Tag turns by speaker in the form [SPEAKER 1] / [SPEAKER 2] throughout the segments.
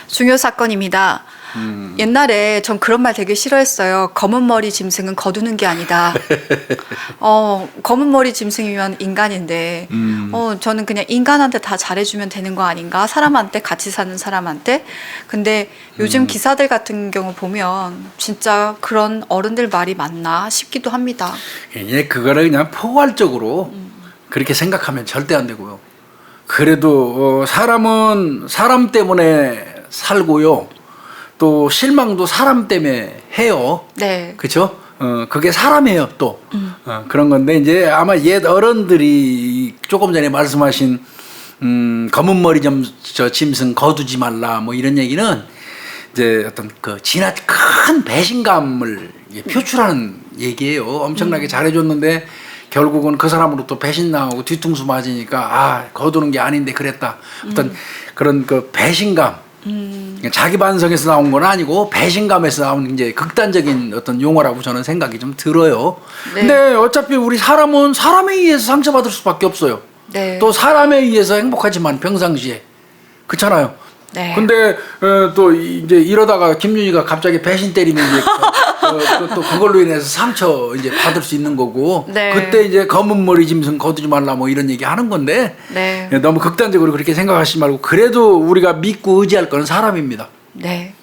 [SPEAKER 1] 중요 사건입니다. 옛날에 전 그런 말 되게 싫어했어요. 검은 머리 짐승은 거두는 게 아니다. 검은 머리 짐승이면 인간인데, 저는 그냥 인간한테 다 잘해주면 되는 거 아닌가? 사람한테, 같이 사는 사람한테. 근데 요즘 기사들 같은 경우 보면 진짜 그런 어른들 말이 맞나 싶기도 합니다.
[SPEAKER 2] 예, 그거를 그냥 포괄적으로 그렇게 생각하면 절대 안 되고요. 그래도 사람은 사람 때문에 살고요. 또 실망도 사람 때문에 해요.
[SPEAKER 1] 네.
[SPEAKER 2] 그렇죠? 그게 사람이에요, 또. 그런 건데 이제 아마 옛 어른들이 조금 전에 말씀하신 검은 머리 짐승 거두지 말라 뭐 이런 얘기는 이제 어떤 그 지나친 큰 배신감을 표출하는 얘기예요. 엄청나게 잘해줬는데 결국은 그 사람으로부터 배신당하고 뒤통수 맞으니까 거두는 게 아닌데 그랬다. 어떤 그런 그 배신감. 자기 반성에서 나온 건 아니고 배신감에서 나온 이제 극단적인 어떤 용어라고 저는 생각이 좀 들어요.
[SPEAKER 1] 네.
[SPEAKER 2] 근데 어차피 우리 사람은 사람에 의해서 상처받을 수밖에 없어요.
[SPEAKER 1] 네.
[SPEAKER 2] 또 사람에 의해서 행복하지만 평상시에 그렇잖아요.
[SPEAKER 1] 네.
[SPEAKER 2] 근데 또 이제 이러다가 김윤희가 갑자기 배신 때리면 이제 또 그걸로 인해서 상처 이제 받을 수 있는 거고
[SPEAKER 1] 네.
[SPEAKER 2] 그때 이제 검은 머리 짐승 거두지 말라 뭐 이런 얘기 하는 건데
[SPEAKER 1] 네.
[SPEAKER 2] 너무 극단적으로 그렇게 생각하시지 말고 그래도 우리가 믿고 의지할 거는 사람입니다.
[SPEAKER 1] 네.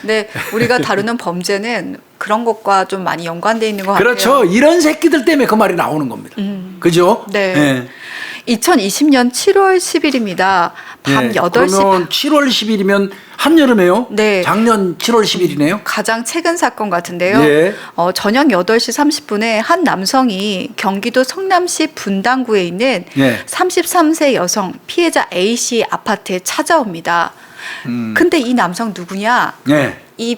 [SPEAKER 1] 근데 우리가 다루는 범죄는 그런 것과 좀 많이 연관돼 있는 것 같아요.
[SPEAKER 2] 그렇죠. 이런 새끼들 때문에 그 말이 나오는 겁니다. 그죠?
[SPEAKER 1] 네.
[SPEAKER 2] 네.
[SPEAKER 1] 2020년 7월 10일입니다. 밤
[SPEAKER 2] 네.
[SPEAKER 1] 8시.
[SPEAKER 2] 그러면 7월 10일이면 한여름에요?
[SPEAKER 1] 네.
[SPEAKER 2] 작년 7월 10일이네요?
[SPEAKER 1] 가장 최근 사건 같은데요.
[SPEAKER 2] 예.
[SPEAKER 1] 저녁 8시 30분에 한 남성이 경기도 성남시 분당구에 있는
[SPEAKER 2] 예.
[SPEAKER 1] 33세 여성 피해자 A씨 아파트에 찾아옵니다. 근데 이 남성 누구냐?
[SPEAKER 2] 네.
[SPEAKER 1] 이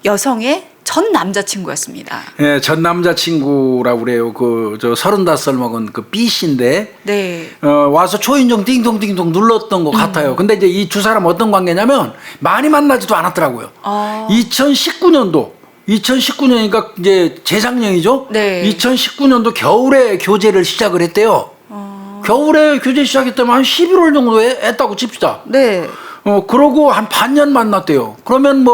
[SPEAKER 1] 여성의 전 남자친구였습니다.
[SPEAKER 2] 예, 전 남자친구라고 그래요. 저 35살 먹은 그 B씨인데,
[SPEAKER 1] 네.
[SPEAKER 2] 와서 초인종 띵동띵동 눌렀던 것 같아요. 근데 이제 이 두 사람 어떤 관계냐면, 많이 만나지도 않았더라고요. 2019년이니까 이제 재작년이죠?
[SPEAKER 1] 네.
[SPEAKER 2] 2019년도 겨울에 교제를 시작을 했대요. 겨울에 교제 시작했다면 한 11월 정도 했다고 칩시다.
[SPEAKER 1] 네.
[SPEAKER 2] 그러고 한 반년 만났대요. 그러면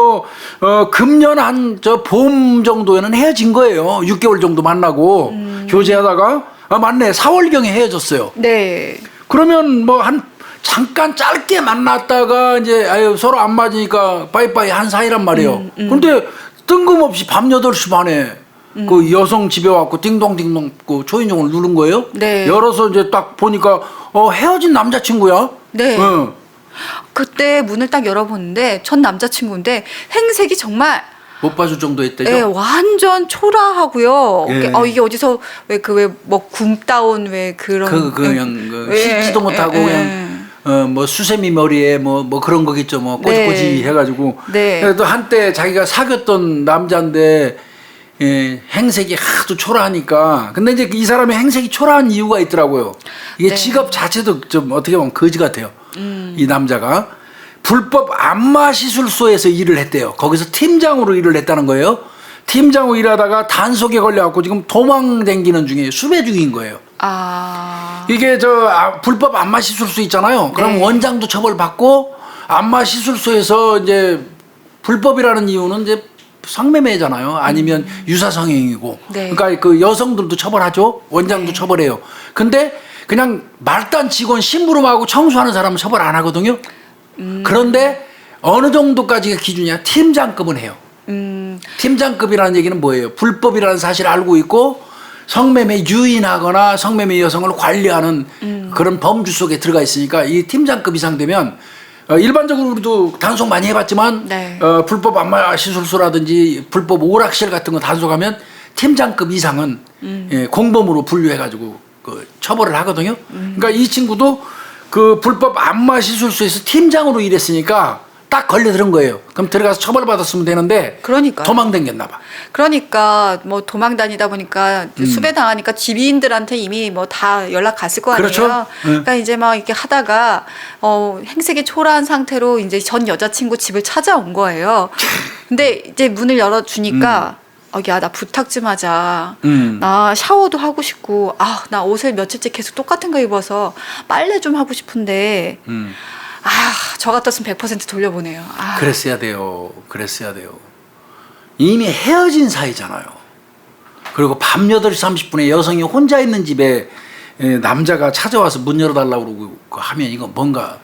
[SPEAKER 2] 금년 봄 정도에는 헤어진 거예요. 6개월 정도 만나고, 교제하다가, 맞네. 4월경에 헤어졌어요.
[SPEAKER 1] 네.
[SPEAKER 2] 그러면 잠깐 짧게 만났다가 이제, 서로 안 맞으니까 빠이빠이 한 사이란 말이에요. 근데 뜬금없이 밤 8시 반에 그 여성 집에 왔고 띵동띵동 그 초인종을 누른 거예요.
[SPEAKER 1] 네.
[SPEAKER 2] 열어서 이제 딱 보니까, 헤어진 남자친구야.
[SPEAKER 1] 네. 그때 문을 딱 열어보는데 전 남자친구인데 행색이 정말
[SPEAKER 2] 못 봐줄 정도 했대죠.
[SPEAKER 1] 예, 완전 초라하고요.
[SPEAKER 2] 예.
[SPEAKER 1] 이게 어디서 굶다운 그런
[SPEAKER 2] 씻지도 못하고 그냥 수세미 머리에 그런 거겠죠. 꼬지꼬지
[SPEAKER 1] 네.
[SPEAKER 2] 해가지고.
[SPEAKER 1] 네.
[SPEAKER 2] 그래도 한때 자기가 사귀었던 남자인데 행색이 하도 초라하니까. 근데 이제 이 사람의 행색이 초라한 이유가 있더라고요. 이게
[SPEAKER 1] 네.
[SPEAKER 2] 직업 자체도 좀 어떻게 보면 거지 같아요. 이 남자가 불법 안마 시술소에서 일을 했대요. 거기서 팀장으로 일을 했다는 거예요. 팀장으로 일하다가 단속에 걸려갖고 지금 도망 다니는 중에 수배 중인 거예요. 이게 불법 안마 시술소 있잖아요. 그럼
[SPEAKER 1] 네.
[SPEAKER 2] 원장도 처벌받고 안마 시술소에서 이제 불법이라는 이유는 이제 성매매잖아요. 아니면 유사성행위고.
[SPEAKER 1] 네.
[SPEAKER 2] 그러니까 그 여성들도 처벌하죠. 원장도 처벌해요. 근데 그냥 말단 직원 심부름하고 청소하는 사람은 처벌 안 하거든요. 그런데 어느 정도까지가 기준이야? 팀장급은 해요. 팀장급이라는 얘기는 뭐예요? 불법이라는 사실을 알고 있고 성매매 유인하거나 성매매 여성을 관리하는 그런 범주 속에 들어가 있으니까 이 팀장급 이상 되면 일반적으로 우리도 단속 많이 해봤지만
[SPEAKER 1] 네.
[SPEAKER 2] 불법 안마 시술소라든지 불법 오락실 같은 거 단속하면 팀장급 이상은 공범으로 분류해가지고 처벌을 하거든요. 그러니까 이 친구도 그 불법 안마 시술소에서 팀장으로 일했으니까 딱 걸려들은 거예요. 그럼 들어가서 처벌받았으면 되는데
[SPEAKER 1] 그러니까요.
[SPEAKER 2] 도망다녔나 봐.
[SPEAKER 1] 그러니까 도망 다니다 보니까 수배 당하니까 지인들한테 이미 다 연락 갔을 거 아니에요.
[SPEAKER 2] 그렇죠.
[SPEAKER 1] 그러니까 이제 이렇게 하다가 행색이 초라한 상태로 이제 전 여자친구 집을 찾아온 거예요. 근데 이제 문을 열어주니까 야, 나 부탁 좀 하자. 나 샤워도 하고 싶고, 나 옷을 며칠째 계속 똑같은 거 입어서 빨래 좀 하고 싶은데, 저 같았으면 100% 돌려보내요.
[SPEAKER 2] 그랬어야 돼요. 그랬어야 돼요. 이미 헤어진 사이잖아요. 그리고 밤 8시 30분에 여성이 혼자 있는 집에 남자가 찾아와서 문 열어달라고 그러고 하면 이거 뭔가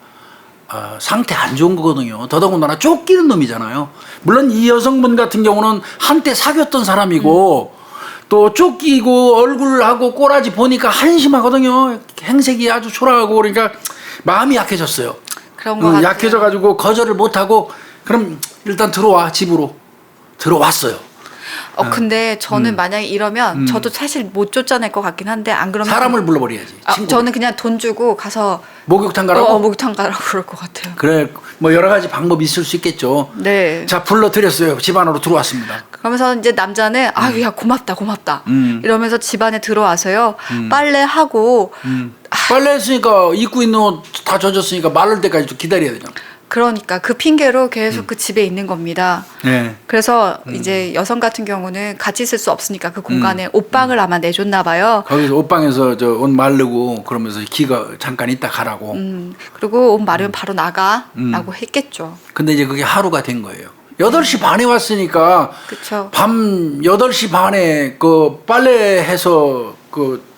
[SPEAKER 2] 상태 안 좋은 거거든요. 더더군다나 쫓기는 놈이잖아요. 물론 이 여성분 같은 경우는 한때 사귀었던 사람이고 또 쫓기고 얼굴하고 꼬라지 보니까 한심하거든요. 행색이 아주 초라하고 그러니까 마음이 약해졌어요.
[SPEAKER 1] 그런 거 같아요.
[SPEAKER 2] 약해져가지고 거절을 못하고 그럼 일단 들어와 집으로 들어왔어요.
[SPEAKER 1] 근데 저는 만약에 이러면 저도 사실 못 쫓아낼 것 같긴 한데 안 그러면
[SPEAKER 2] 사람을 불러버려야지. 친구를.
[SPEAKER 1] 저는 그냥 돈 주고 가서
[SPEAKER 2] 목욕탕 가라고?
[SPEAKER 1] 목욕탕 가라고 그럴 것 같아요.
[SPEAKER 2] 그래 뭐 여러 가지 방법이 있을 수 있겠죠.
[SPEAKER 1] 네.
[SPEAKER 2] 자 불러드렸어요. 집 안으로 들어왔습니다.
[SPEAKER 1] 그러면서 이제 남자는 야 고맙다 이러면서 집 안에 들어와서요 빨래하고
[SPEAKER 2] 빨래했으니까 입고 있는 옷 다 젖었으니까 마를 때까지 좀 기다려야 되잖아.
[SPEAKER 1] 그러니까 그 핑계로 계속 그 집에 있는 겁니다.
[SPEAKER 2] 네.
[SPEAKER 1] 그래서 이제 여성 같은 경우는 같이 있을 수 없으니까 그 공간에 옷방을 아마 내줬나 봐요.
[SPEAKER 2] 거기서 옷방에서 저 옷 마르고 그러면서 기가 잠깐 있다 가라고.
[SPEAKER 1] 그리고 옷 마르면 바로 나가라고 했겠죠.
[SPEAKER 2] 근데 이제 그게 하루가 된 거예요. 8시 반에 왔으니까
[SPEAKER 1] 그쵸.
[SPEAKER 2] 밤 8시 반에 그 빨래해서 그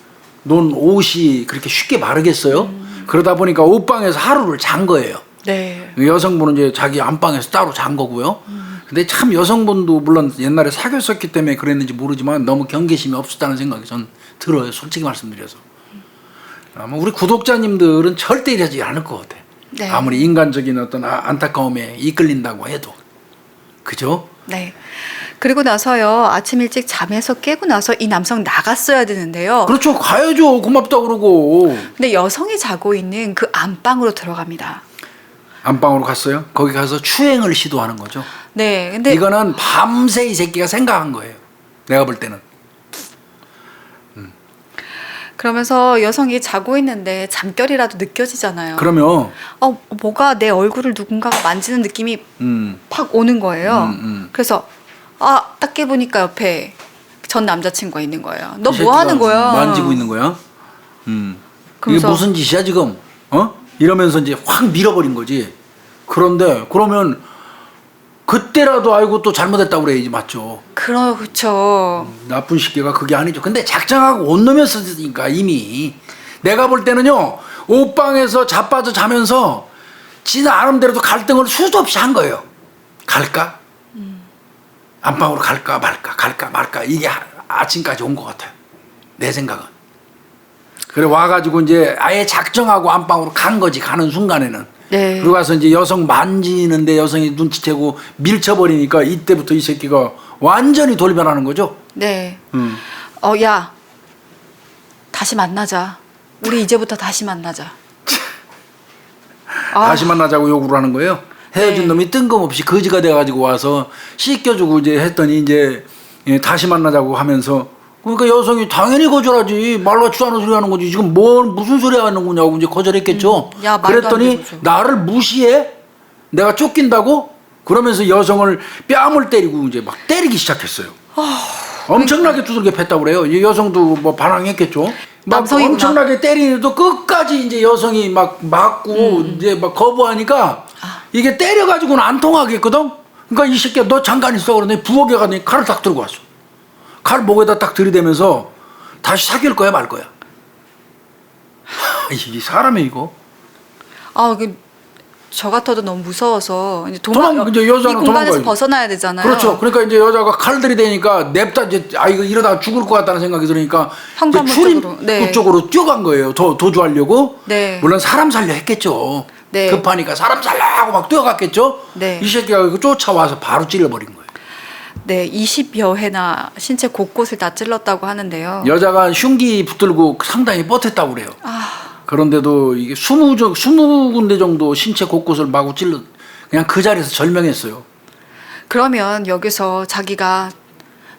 [SPEAKER 2] 논 옷이 그렇게 쉽게 마르겠어요? 그러다 보니까 옷방에서 하루를 잔 거예요.
[SPEAKER 1] 네.
[SPEAKER 2] 여성분은 이제 자기 안방에서 따로 잔 거고요. 근데 참 여성분도 물론 옛날에 사귀었었기 때문에 그랬는지 모르지만 너무 경계심이 없었다는 생각이 전 들어요. 솔직히 말씀드려서. 아마 우리 구독자님들은 절대 이러지 않을 것 같아.
[SPEAKER 1] 네.
[SPEAKER 2] 아무리 인간적인 어떤 안타까움에 이끌린다고 해도. 그죠?
[SPEAKER 1] 네. 그리고 나서요 아침 일찍 잠에서 깨고 나서 이 남성 나갔어야 되는데요.
[SPEAKER 2] 그렇죠. 가야죠. 고맙다 그러고.
[SPEAKER 1] 근데 여성이 자고 있는 그 안방으로 들어갑니다.
[SPEAKER 2] 안방으로 갔어요. 거기 가서 추행을 시도하는 거죠.
[SPEAKER 1] 네. 근데
[SPEAKER 2] 이거는 밤새 이 새끼가 생각한 거예요. 내가 볼 때는.
[SPEAKER 1] 그러면서 여성이 자고 있는데 잠결이라도 느껴지잖아요.
[SPEAKER 2] 그러면
[SPEAKER 1] 뭐가 내 얼굴을 누군가가 만지는 느낌이 팍 오는 거예요. 그래서 딱 깨보니까 옆에 전 남자친구가 있는 거예요. 너 뭐 하는 거야?
[SPEAKER 2] 만지고 있는 거야. 이게
[SPEAKER 1] 그러면서
[SPEAKER 2] 무슨 짓이야 지금? 이러면서 이제 확 밀어버린 거지. 그런데 그러면 그때라도 알고 또 잘못했다고 그래야지 맞죠.
[SPEAKER 1] 그렇죠.
[SPEAKER 2] 나쁜 시기가 그게 아니죠. 근데 작정하고 온 놈이었으니까 이미 내가 볼 때는요 옷방에서 자빠져 자면서 지 나름대로도 갈등을 수도 없이 한 거예요. 갈까? 안방으로 갈까 말까 이게 아침까지 온 것 같아요. 내 생각은. 그래 와가지고 이제 아예 작정하고 안방으로 간 거지. 가는 순간에는.
[SPEAKER 1] 네.
[SPEAKER 2] 그러고 가서 이제 여성 만지는데 여성이 눈치채고 밀쳐버리니까 이때부터 이 새끼가 완전히 돌변하는 거죠.
[SPEAKER 1] 네. 야, 다시 만나자. 우리 이제부터 다시 만나자.
[SPEAKER 2] 다시 만나자고 요구를 하는 거예요. 헤어진
[SPEAKER 1] 네.
[SPEAKER 2] 놈이 뜬금없이 거지가 돼가지고 와서 씻겨주고 이제 했더니 이제 다시 만나자고 하면서 그러니까 여성이 당연히 거절하지. 말로 같지도 않은 소리 하는 거지. 지금 무슨 소리 하는 거냐고 이제 거절했겠죠.
[SPEAKER 1] 야, 말도 안
[SPEAKER 2] 그랬더니
[SPEAKER 1] 되는 거죠.
[SPEAKER 2] 나를 무시해? 내가 쫓긴다고? 그러면서 여성을 뺨을 때리고 이제 막 때리기 시작했어요. 엄청나게 두들겨 팼다고 그래요. 이 여성도 뭐 반항했겠죠. 막
[SPEAKER 1] 남성이구나.
[SPEAKER 2] 엄청나게 때리는데도 끝까지 이제 여성이 막 맞고 이제 막 거부하니까 이게 때려가지고는 안 통하겠거든. 그러니까 이 새끼야 너 잠깐 있어 그러더니 부엌에 가더니 칼을 딱 들고 왔어. 칼 목에다 딱 들이대면서 다시 사귈 거야 말 거야. 이 사람이 이거.
[SPEAKER 1] 저 같아도 너무 무서워서 이제
[SPEAKER 2] 이제 여자는
[SPEAKER 1] 이 공간에서
[SPEAKER 2] 도망가야지.
[SPEAKER 1] 벗어나야 되잖아요.
[SPEAKER 2] 그렇죠. 그러니까 이제 여자가 칼 들이대니까 냅다 이제 이거 이러다가 죽을 것 같다는 생각이 들으니까
[SPEAKER 1] 현관문 쪽으로. 네.
[SPEAKER 2] 쪽으로 뛰어간 거예요. 도주하려고.
[SPEAKER 1] 네.
[SPEAKER 2] 물론 사람 살려 했겠죠.
[SPEAKER 1] 네.
[SPEAKER 2] 급하니까 사람 살려 하고 막 뛰어갔겠죠.
[SPEAKER 1] 네.
[SPEAKER 2] 이 새끼가 쫓아와서 바로 찔러버린 거예요.
[SPEAKER 1] 네, 20여 회나 신체 곳곳을 다 찔렀다고 하는데요.
[SPEAKER 2] 여자가 흉기 붙들고 상당히 뻣했다고 그래요. 그런데도 이게 20군데 정도 신체 곳곳을 마구 찔러 그냥 그 자리에서 절명했어요.
[SPEAKER 1] 그러면 여기서 자기가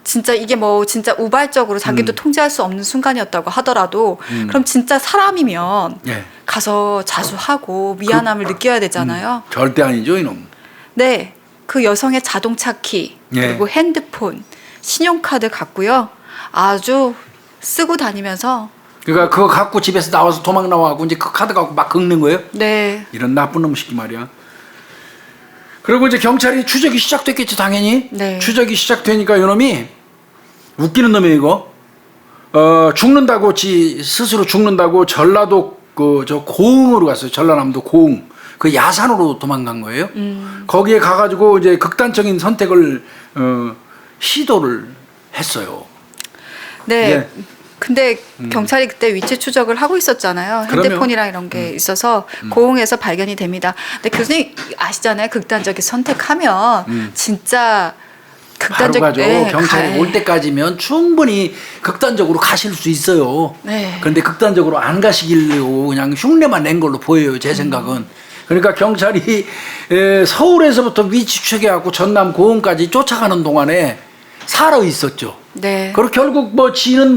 [SPEAKER 1] 진짜 이게 뭐 진짜 우발적으로 자기도 통제할 수 없는 순간이었다고 하더라도 그럼 진짜 사람이면
[SPEAKER 2] 예.
[SPEAKER 1] 가서 자수하고 미안함을 느껴야 되잖아요.
[SPEAKER 2] 절대 아니죠 이놈.
[SPEAKER 1] 네, 그 여성의 자동차 키
[SPEAKER 2] 예.
[SPEAKER 1] 그리고 핸드폰, 신용카드 갖고요. 아주 쓰고 다니면서
[SPEAKER 2] 그러니까 그거 갖고 집에서 나와서 도망 나와갖고 이제 그 카드 갖고 막 긁는 거예요?
[SPEAKER 1] 네.
[SPEAKER 2] 이런 나쁜 놈 새끼 말이야. 그리고 이제 경찰이 추적이 시작됐겠지 당연히.
[SPEAKER 1] 네.
[SPEAKER 2] 추적이 시작되니까 이놈이 웃기는 놈이에요 이거. 죽는다고 지 스스로 죽는다고 전라도 그 저 고흥으로 갔어요. 전라남도 고흥. 그 야산으로 도망간 거예요. 거기에 가가지고 이제 극단적인 선택을 시도를 했어요.
[SPEAKER 1] 네.
[SPEAKER 2] 예.
[SPEAKER 1] 근데 경찰이 그때 위치 추적을 하고 있었잖아요.
[SPEAKER 2] 그럼요.
[SPEAKER 1] 핸드폰이랑 이런 게 있어서 고흥에서 발견이 됩니다. 근데 교수님 아시잖아요. 극단적인 선택하면 진짜
[SPEAKER 2] 바로 가죠.
[SPEAKER 1] 네,
[SPEAKER 2] 경찰이 올 때까지면 충분히 극단적으로 가실 수 있어요.
[SPEAKER 1] 네.
[SPEAKER 2] 그런데 극단적으로 안 가시길로 그냥 흉내만 낸 걸로 보여요. 제 생각은. 그러니까 경찰이 서울에서부터 위치 추적해갖고 전남 고흥까지 쫓아가는 동안에 살아 있었죠.
[SPEAKER 1] 네.
[SPEAKER 2] 그리고 결국 뭐 지는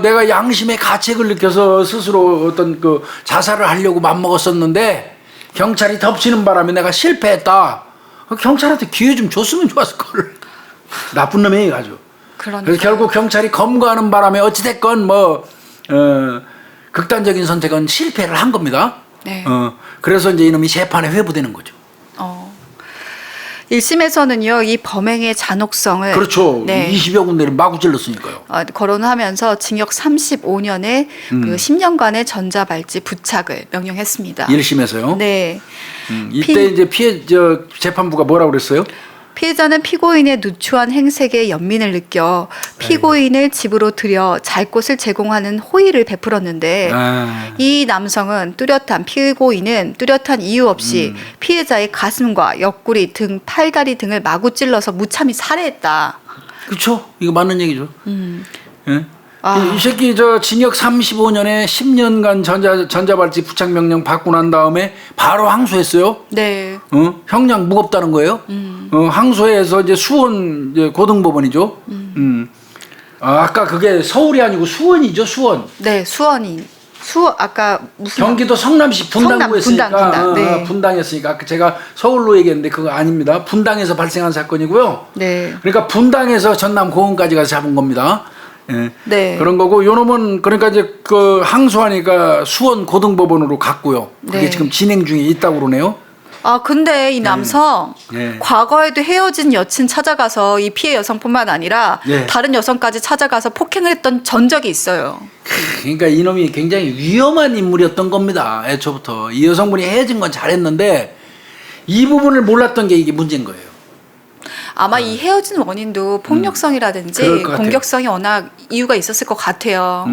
[SPEAKER 2] 내가 양심의 가책을 느껴서 스스로 어떤 그 자살을 하려고 맘먹었었는데 경찰이 덮치는 바람에 내가 실패했다. 경찰한테 기회 좀 줬으면 좋았을 걸. 나쁜 놈이에요 아주. 그래서 결국 경찰이 검거하는 바람에 어찌됐건 극단적인 선택은 실패를 한 겁니다.
[SPEAKER 1] 네.
[SPEAKER 2] 그래서 이제 이놈이 재판에 회부되는 거죠.
[SPEAKER 1] 1심에서는요, 이 범행의 잔혹성을.
[SPEAKER 2] 그렇죠.
[SPEAKER 1] 네.
[SPEAKER 2] 20여 군데를 마구 찔렀으니까요.
[SPEAKER 1] 거론하면서 징역 35년에 그 10년간의 전자발찌 부착을 명령했습니다.
[SPEAKER 2] 1심에서요?
[SPEAKER 1] 네.
[SPEAKER 2] 이때 이제 재판부가 뭐라고 그랬어요?
[SPEAKER 1] 피해자는 피고인의 누추한 행색에 연민을 느껴 피고인을 집으로 들여 잘 곳을 제공하는 호의를 베풀었는데 이 남성은 피고인은 뚜렷한 이유 없이 피해자의 가슴과 옆구리 등 팔다리 등을 마구 찔러서 무참히 살해했다.
[SPEAKER 2] 그렇죠. 이거 맞는 얘기죠. 예?
[SPEAKER 1] 아.
[SPEAKER 2] 이 새끼 징역 35년에 10년간 전자발찌 부착 명령 받고 난 다음에 바로 항소했어요.
[SPEAKER 1] 네.
[SPEAKER 2] 형량 무겁다는 거예요. 항소해서 이제 수원 이제 고등법원이죠. 아까 그게 서울이 아니고 수원이죠, 수원.
[SPEAKER 1] 네, 수원이. 아까 무슨
[SPEAKER 2] 경기도 성남시 분당구 했으니까
[SPEAKER 1] 분당. 네.
[SPEAKER 2] 분당했으니까 제가 서울로 얘기했는데 그거 아닙니다. 분당에서 발생한 사건이고요.
[SPEAKER 1] 네.
[SPEAKER 2] 그러니까 분당에서 전남 고흥까지 가서 잡은 겁니다. 예.
[SPEAKER 1] 네.
[SPEAKER 2] 그런 거고 요놈은 그러니까 이제 그 항소하니까 수원 고등법원으로 갔고요. 그게
[SPEAKER 1] 네.
[SPEAKER 2] 지금 진행 중에 있다고 그러네요.
[SPEAKER 1] 근데 이 남성
[SPEAKER 2] 네.
[SPEAKER 1] 과거에도 헤어진 여친 찾아가서 이 피해 여성뿐만 아니라
[SPEAKER 2] 네.
[SPEAKER 1] 다른 여성까지 찾아가서 폭행을 했던 전적이 있어요.
[SPEAKER 2] 그러니까 이놈이 굉장히 위험한 인물이었던 겁니다. 애초부터 이 여성분이 헤어진 건 잘했는데 이 부분을 몰랐던 게 이게 문제인 거예요.
[SPEAKER 1] 아마 이 헤어진 원인도 폭력성이라든지
[SPEAKER 2] 그럴 것 같아요.
[SPEAKER 1] 공격성이 워낙 이유가 있었을 것 같아요.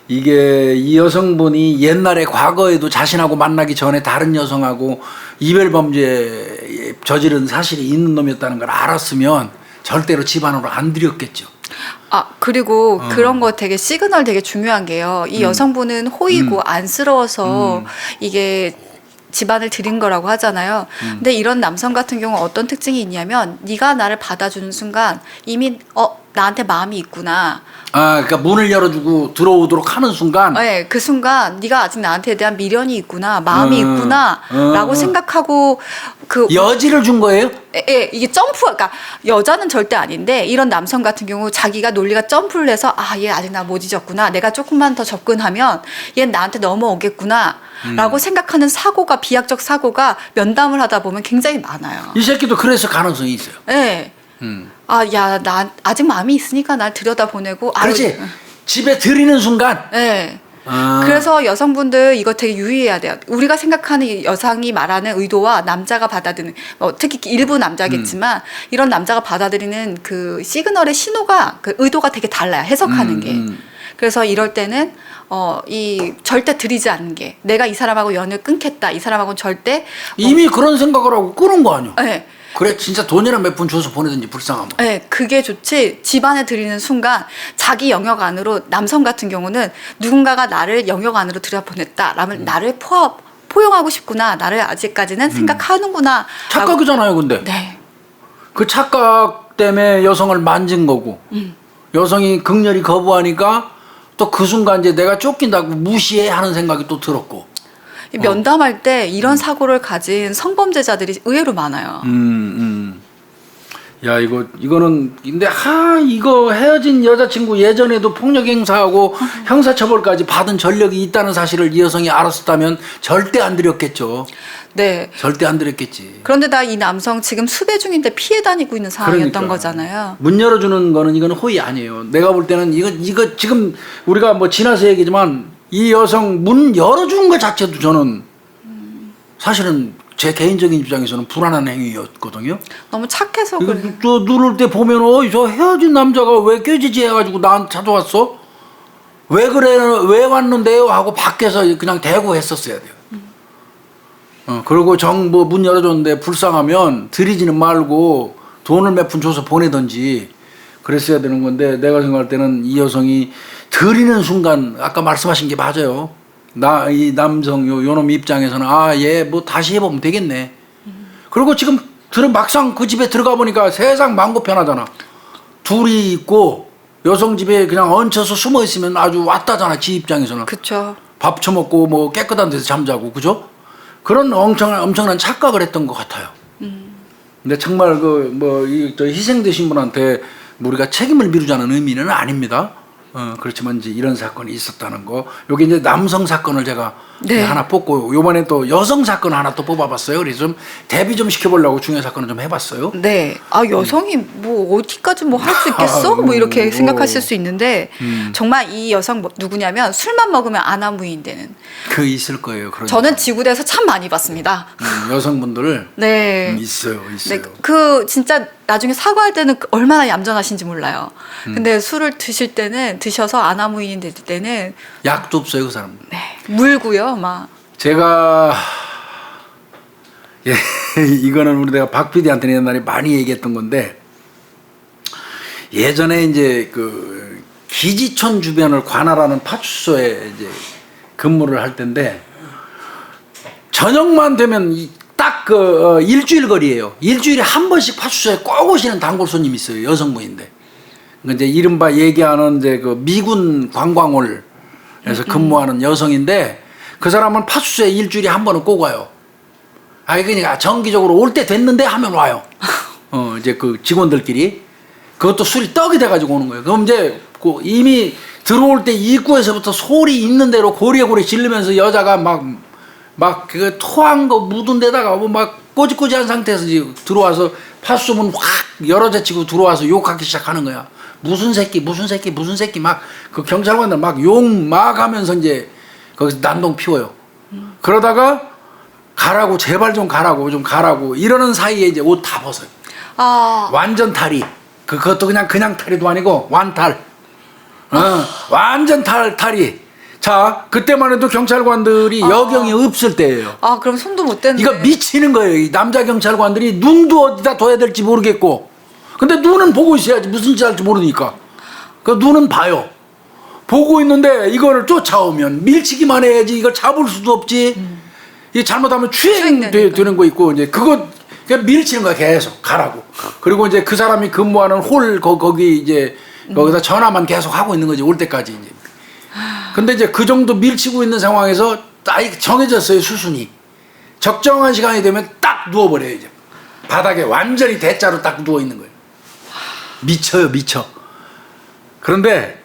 [SPEAKER 2] 이게 이 여성분이 옛날에 과거에도 자신하고 만나기 전에 다른 여성하고 이별 범죄 저지른 사실이 있는 놈이었다는 걸 알았으면 절대로 집안으로 안 들였겠죠.
[SPEAKER 1] 그리고 그런 거 되게 시그널 되게 중요한 게요. 이 여성분은 호의고 안쓰러워서 이게 집안을 들인 거라고 하잖아요. 근데 이런 남성 같은 경우 어떤 특징이 있냐면 네가 나를 받아주는 순간 이미 나한테 마음이 있구나.
[SPEAKER 2] 그러니까 문을 열어주고 들어오도록 하는 순간
[SPEAKER 1] 네, 그 순간 네가 아직 나한테 대한 미련이 있구나, 마음이 있구나라고 생각하고
[SPEAKER 2] 여지를 준 거예요?
[SPEAKER 1] 예, 이게 그러니까 여자는 절대 아닌데 이런 남성 같은 경우 자기가 논리가 점프를 해서 얘 아직 나 못 잊었구나. 내가 조금만 더 접근하면 얘 나한테 넘어오겠구나. 라고 생각하는 사고가 비약적 사고가 면담을 하다 보면 굉장히 많아요.
[SPEAKER 2] 이 새끼도 그래서 가능성이 있어요.
[SPEAKER 1] 네. 나 아직 마음이 있으니까 날 들여다보내고.
[SPEAKER 2] 그렇지. 집에 들이는 순간.
[SPEAKER 1] 네. 그래서 여성분들 이거 되게 유의해야 돼요. 우리가 생각하는 이 여성이 말하는 의도와 남자가 받아들이는 특히 일부 남자겠지만 이런 남자가 받아들이는 그 시그널의 신호가 그 의도가 되게 달라요. 해석하는 게. 그래서 이럴 때는 이 절대 들이지 않는 게 내가 이 사람하고 연을 끊겠다. 이 사람하고는 절대
[SPEAKER 2] 이미 그런 생각을 하고 끊은 거 아니야.
[SPEAKER 1] 네.
[SPEAKER 2] 그래 진짜 돈이나 몇 푼 줘서 보내든지 불쌍하면.
[SPEAKER 1] 네, 그게 좋지. 집안에 들이는 순간 자기 영역 안으로 남성 같은 경우는 누군가가 나를 영역 안으로 들여보냈다. 나를 포용하고 싶구나. 나를 아직까지는 생각하는구나.
[SPEAKER 2] 착각이잖아요, 근데.
[SPEAKER 1] 네.
[SPEAKER 2] 그 착각 때문에 여성을 만진 거고 여성이 극렬히 거부하니까 또 그 순간 이제 내가 쫓긴다고 무시해 하는 생각이 또 들었고.
[SPEAKER 1] 면담할 때 이런 사고를 가진 성범죄자들이 의외로 많아요.
[SPEAKER 2] 야 이거는 근데 이거 헤어진 여자친구 예전에도 폭력 행사하고 형사처벌까지 받은 전력이 있다는 사실을 이 여성이 알았었다면 절대 안 들였겠죠.
[SPEAKER 1] 네.
[SPEAKER 2] 절대 안 들였겠지.
[SPEAKER 1] 그런데다 이 남성 지금 수배 중인데 피해 다니고 있는 상황이었던
[SPEAKER 2] 그러니까.
[SPEAKER 1] 거잖아요.
[SPEAKER 2] 문 열어주는 거는 이거는 호의 아니에요. 내가 볼 때는 이거 지금 우리가 뭐 지나서 얘기지만 이 여성 문 열어준 것 자체도 저는 사실은 제 개인적인 입장에서는 불안한 행위였거든요.
[SPEAKER 1] 너무 착해서
[SPEAKER 2] 이거
[SPEAKER 1] 그래.
[SPEAKER 2] 저 누를 때 보면 저 헤어진 남자가 왜 꾀지지 해가지고 나한테 찾아왔어? 왜 그래? 왜 왔는데요? 하고 밖에서 그냥 대고 했었어야 돼요. 그리고 뭐 문 열어줬는데 불쌍하면 들이지는 말고 돈을 몇 푼 줘서 보내든지 그랬어야 되는 건데 내가 생각할 때는 이 여성이 들이는 순간 아까 말씀하신 게 맞아요. 이 남성 요놈 입장에서는 얘 뭐 다시 해보면 되겠네. 그리고 지금 막상 그 집에 들어가 보니까 세상 만고 편하잖아. 둘이 있고 여성 집에 그냥 얹혀서 숨어 있으면 아주 왔다잖아. 지 입장에서는.
[SPEAKER 1] 그렇죠.
[SPEAKER 2] 밥 처먹고 뭐 깨끗한 데서 잠자고 그죠? 그런 엄청난 착각을 했던 것 같아요. 근데 정말 저 희생되신 분한테 우리가 책임을 미루자는 의미는 아닙니다. 그렇지만 이제 이런 사건이 있었다는 거. 여기 이제 남성 사건을 제가
[SPEAKER 1] 네.
[SPEAKER 2] 하나 뽑고 요번에 또 여성 사건 하나 또 뽑아봤어요. 그래서 좀 대비 좀 시켜보려고 중요 사건을 좀 해봤어요.
[SPEAKER 1] 네. 여성이 뭐 어디까지 뭐 할 수 있겠어? 뭐 이렇게 생각하실 수 있는데 정말 이 여성 누구냐면 술만 먹으면 아나무인 되는.
[SPEAKER 2] 그 있을 거예요. 그러니까.
[SPEAKER 1] 저는 지구대에서 참 많이 봤습니다.
[SPEAKER 2] 여성분들
[SPEAKER 1] 네.
[SPEAKER 2] 있어요.
[SPEAKER 1] 네. 그 진짜 나중에 사과할 때는 얼마나 얌전하신지 몰라요. 근데 술을 드실 때는 드셔서 아나무인이 될 때는
[SPEAKER 2] 약도 없어요, 그 사람.
[SPEAKER 1] 네. 물고요, 막.
[SPEAKER 2] 제가 이거는 내가 박 PD한테 옛날에 많이 얘기했던 건데 예전에 이제 그 기지촌 주변을 관할하는 파출소에 이제 근무를 할 때인데 저녁만 되면 딱 일주일 거리예요. 일주일에 한 번씩 파출소에 꼭 오시는 단골 손님이 있어요. 여성분인데. 이제 이른바 얘기하는 이제 그 미군 관광홀에서 근무하는 여성인데 그 사람은 파출소에 일주일에 한 번은 꼭 와요. 그러니까 정기적으로 올 때 됐는데 하면 와요. 이제 그 직원들끼리. 그것도 술이 떡이 돼가지고 오는 거예요. 그럼 이제 이미 들어올 때 입구에서부터 소리 있는 대로 고리고리 지르면서 여자가 막 그 토한 거 묻은 데다가 막 꼬지꼬지한 상태에서 들어와서 파수소 문 확 열어제치고 들어와서 욕하기 시작하는 거야. 무슨 새끼 막 그 경찰관들 막 욕 막 하면서 이제 거기서 난동 피워요. 그러다가 가라고 제발 좀 가라고 이러는 사이에 이제 옷 다 벗어요. 완전 탈이. 그것도 그냥 탈이도 아니고 완탈. 완전 탈이. 자, 그때만 해도 경찰관들이 여경이 없을 때예요.
[SPEAKER 1] 그럼 손도 못 댔는데.
[SPEAKER 2] 이거 미치는 거예요. 이 남자 경찰관들이 눈도 어디다 둬야 될지 모르겠고. 근데 눈은 보고 있어야지. 무슨 짓 할지 모르니까. 그 눈은 봐요. 보고 있는데 이거를 쫓아오면 밀치기만 해야지. 이걸 잡을 수도 없지. 이 잘못하면 추행되는 거 있고 이제 그거 그냥 밀치는 거야. 계속 가라고. 그리고 이제 그 사람이 근무하는 홀 거기 이제 거기다 전화만 계속 하고 있는 거지. 올 때까지 이제. 근데 이제 그 정도 밀치고 있는 상황에서 딱 정해졌어요. 수순이. 적정한 시간이 되면 딱 누워버려요. 이제 바닥에 완전히 대자로 딱 누워 있는 거예요. 미쳐요. 그런데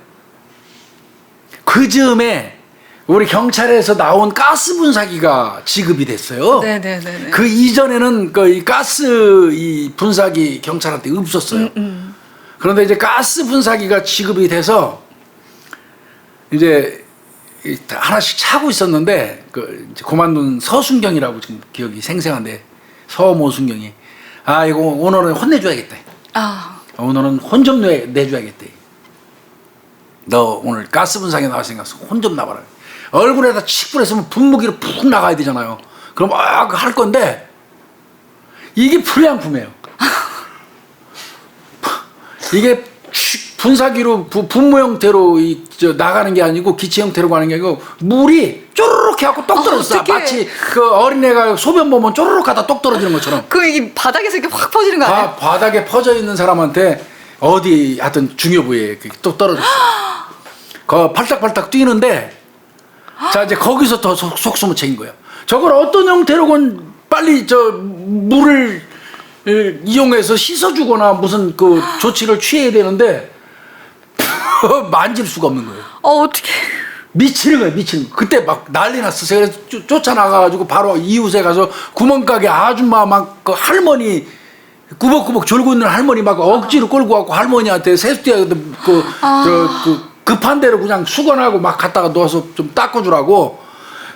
[SPEAKER 2] 그 즈음에 우리 경찰에서 나온 가스 분사기가 지급이 됐어요.
[SPEAKER 1] 네네네.
[SPEAKER 2] 그 이전에는 이 가스 이 분사기 경찰한테 없었어요. 그런데 이제 가스 분사기가 지급이 돼서 이제 하나씩 차고 있었는데 이제 그만둔 서순경이라고 지금 기억이 생생한데 서모순경이 이거 오늘은 혼내줘야겠다. 오늘은 혼 좀 내줘야겠대. 너 오늘 가스 분사기 나왔으니까 혼 좀 나봐라. 얼굴에다 칙불했으면 분무기로 푹 나가야 되잖아요. 그럼 할 건데 이게 불량품이에요. 이게 분사기로 분무 형태로 나가는 게 아니고 기체 형태로 가는 게 아니고 물이 쪼르륵 해갖고 똑 떨어졌어. 마치 그 어린애가 소변 보면 쪼르륵 하다 똑 떨어지는 것처럼.
[SPEAKER 1] 이게 바닥에서 이렇게 확 퍼지는 거 아니에요?
[SPEAKER 2] 바닥에 퍼져 있는 사람한테 어디 하여튼 중요 부위에 똑 떨어졌어. 팔딱팔딱 뛰는데 자 이제 거기서 더 속수무책인 거야. 저걸 어떤 형태로건 빨리 물을 이용해서 씻어주거나 무슨 그 조치를 취해야 되는데 만질 수가 없는 거예요.
[SPEAKER 1] 어떻게?
[SPEAKER 2] 미치는 거예요, 미치는 거. 그때 막 난리 났어. 그래서 쫓아나가가지고 바로 이웃에 가서 구멍가게 아줌마 막 그 할머니 꾸벅꾸벅 졸고 있는 할머니 막 억지로 끌고 가고 할머니한테 세수대에 급한 대로 그냥 수건하고 막 갖다가 넣어서 좀 닦아주라고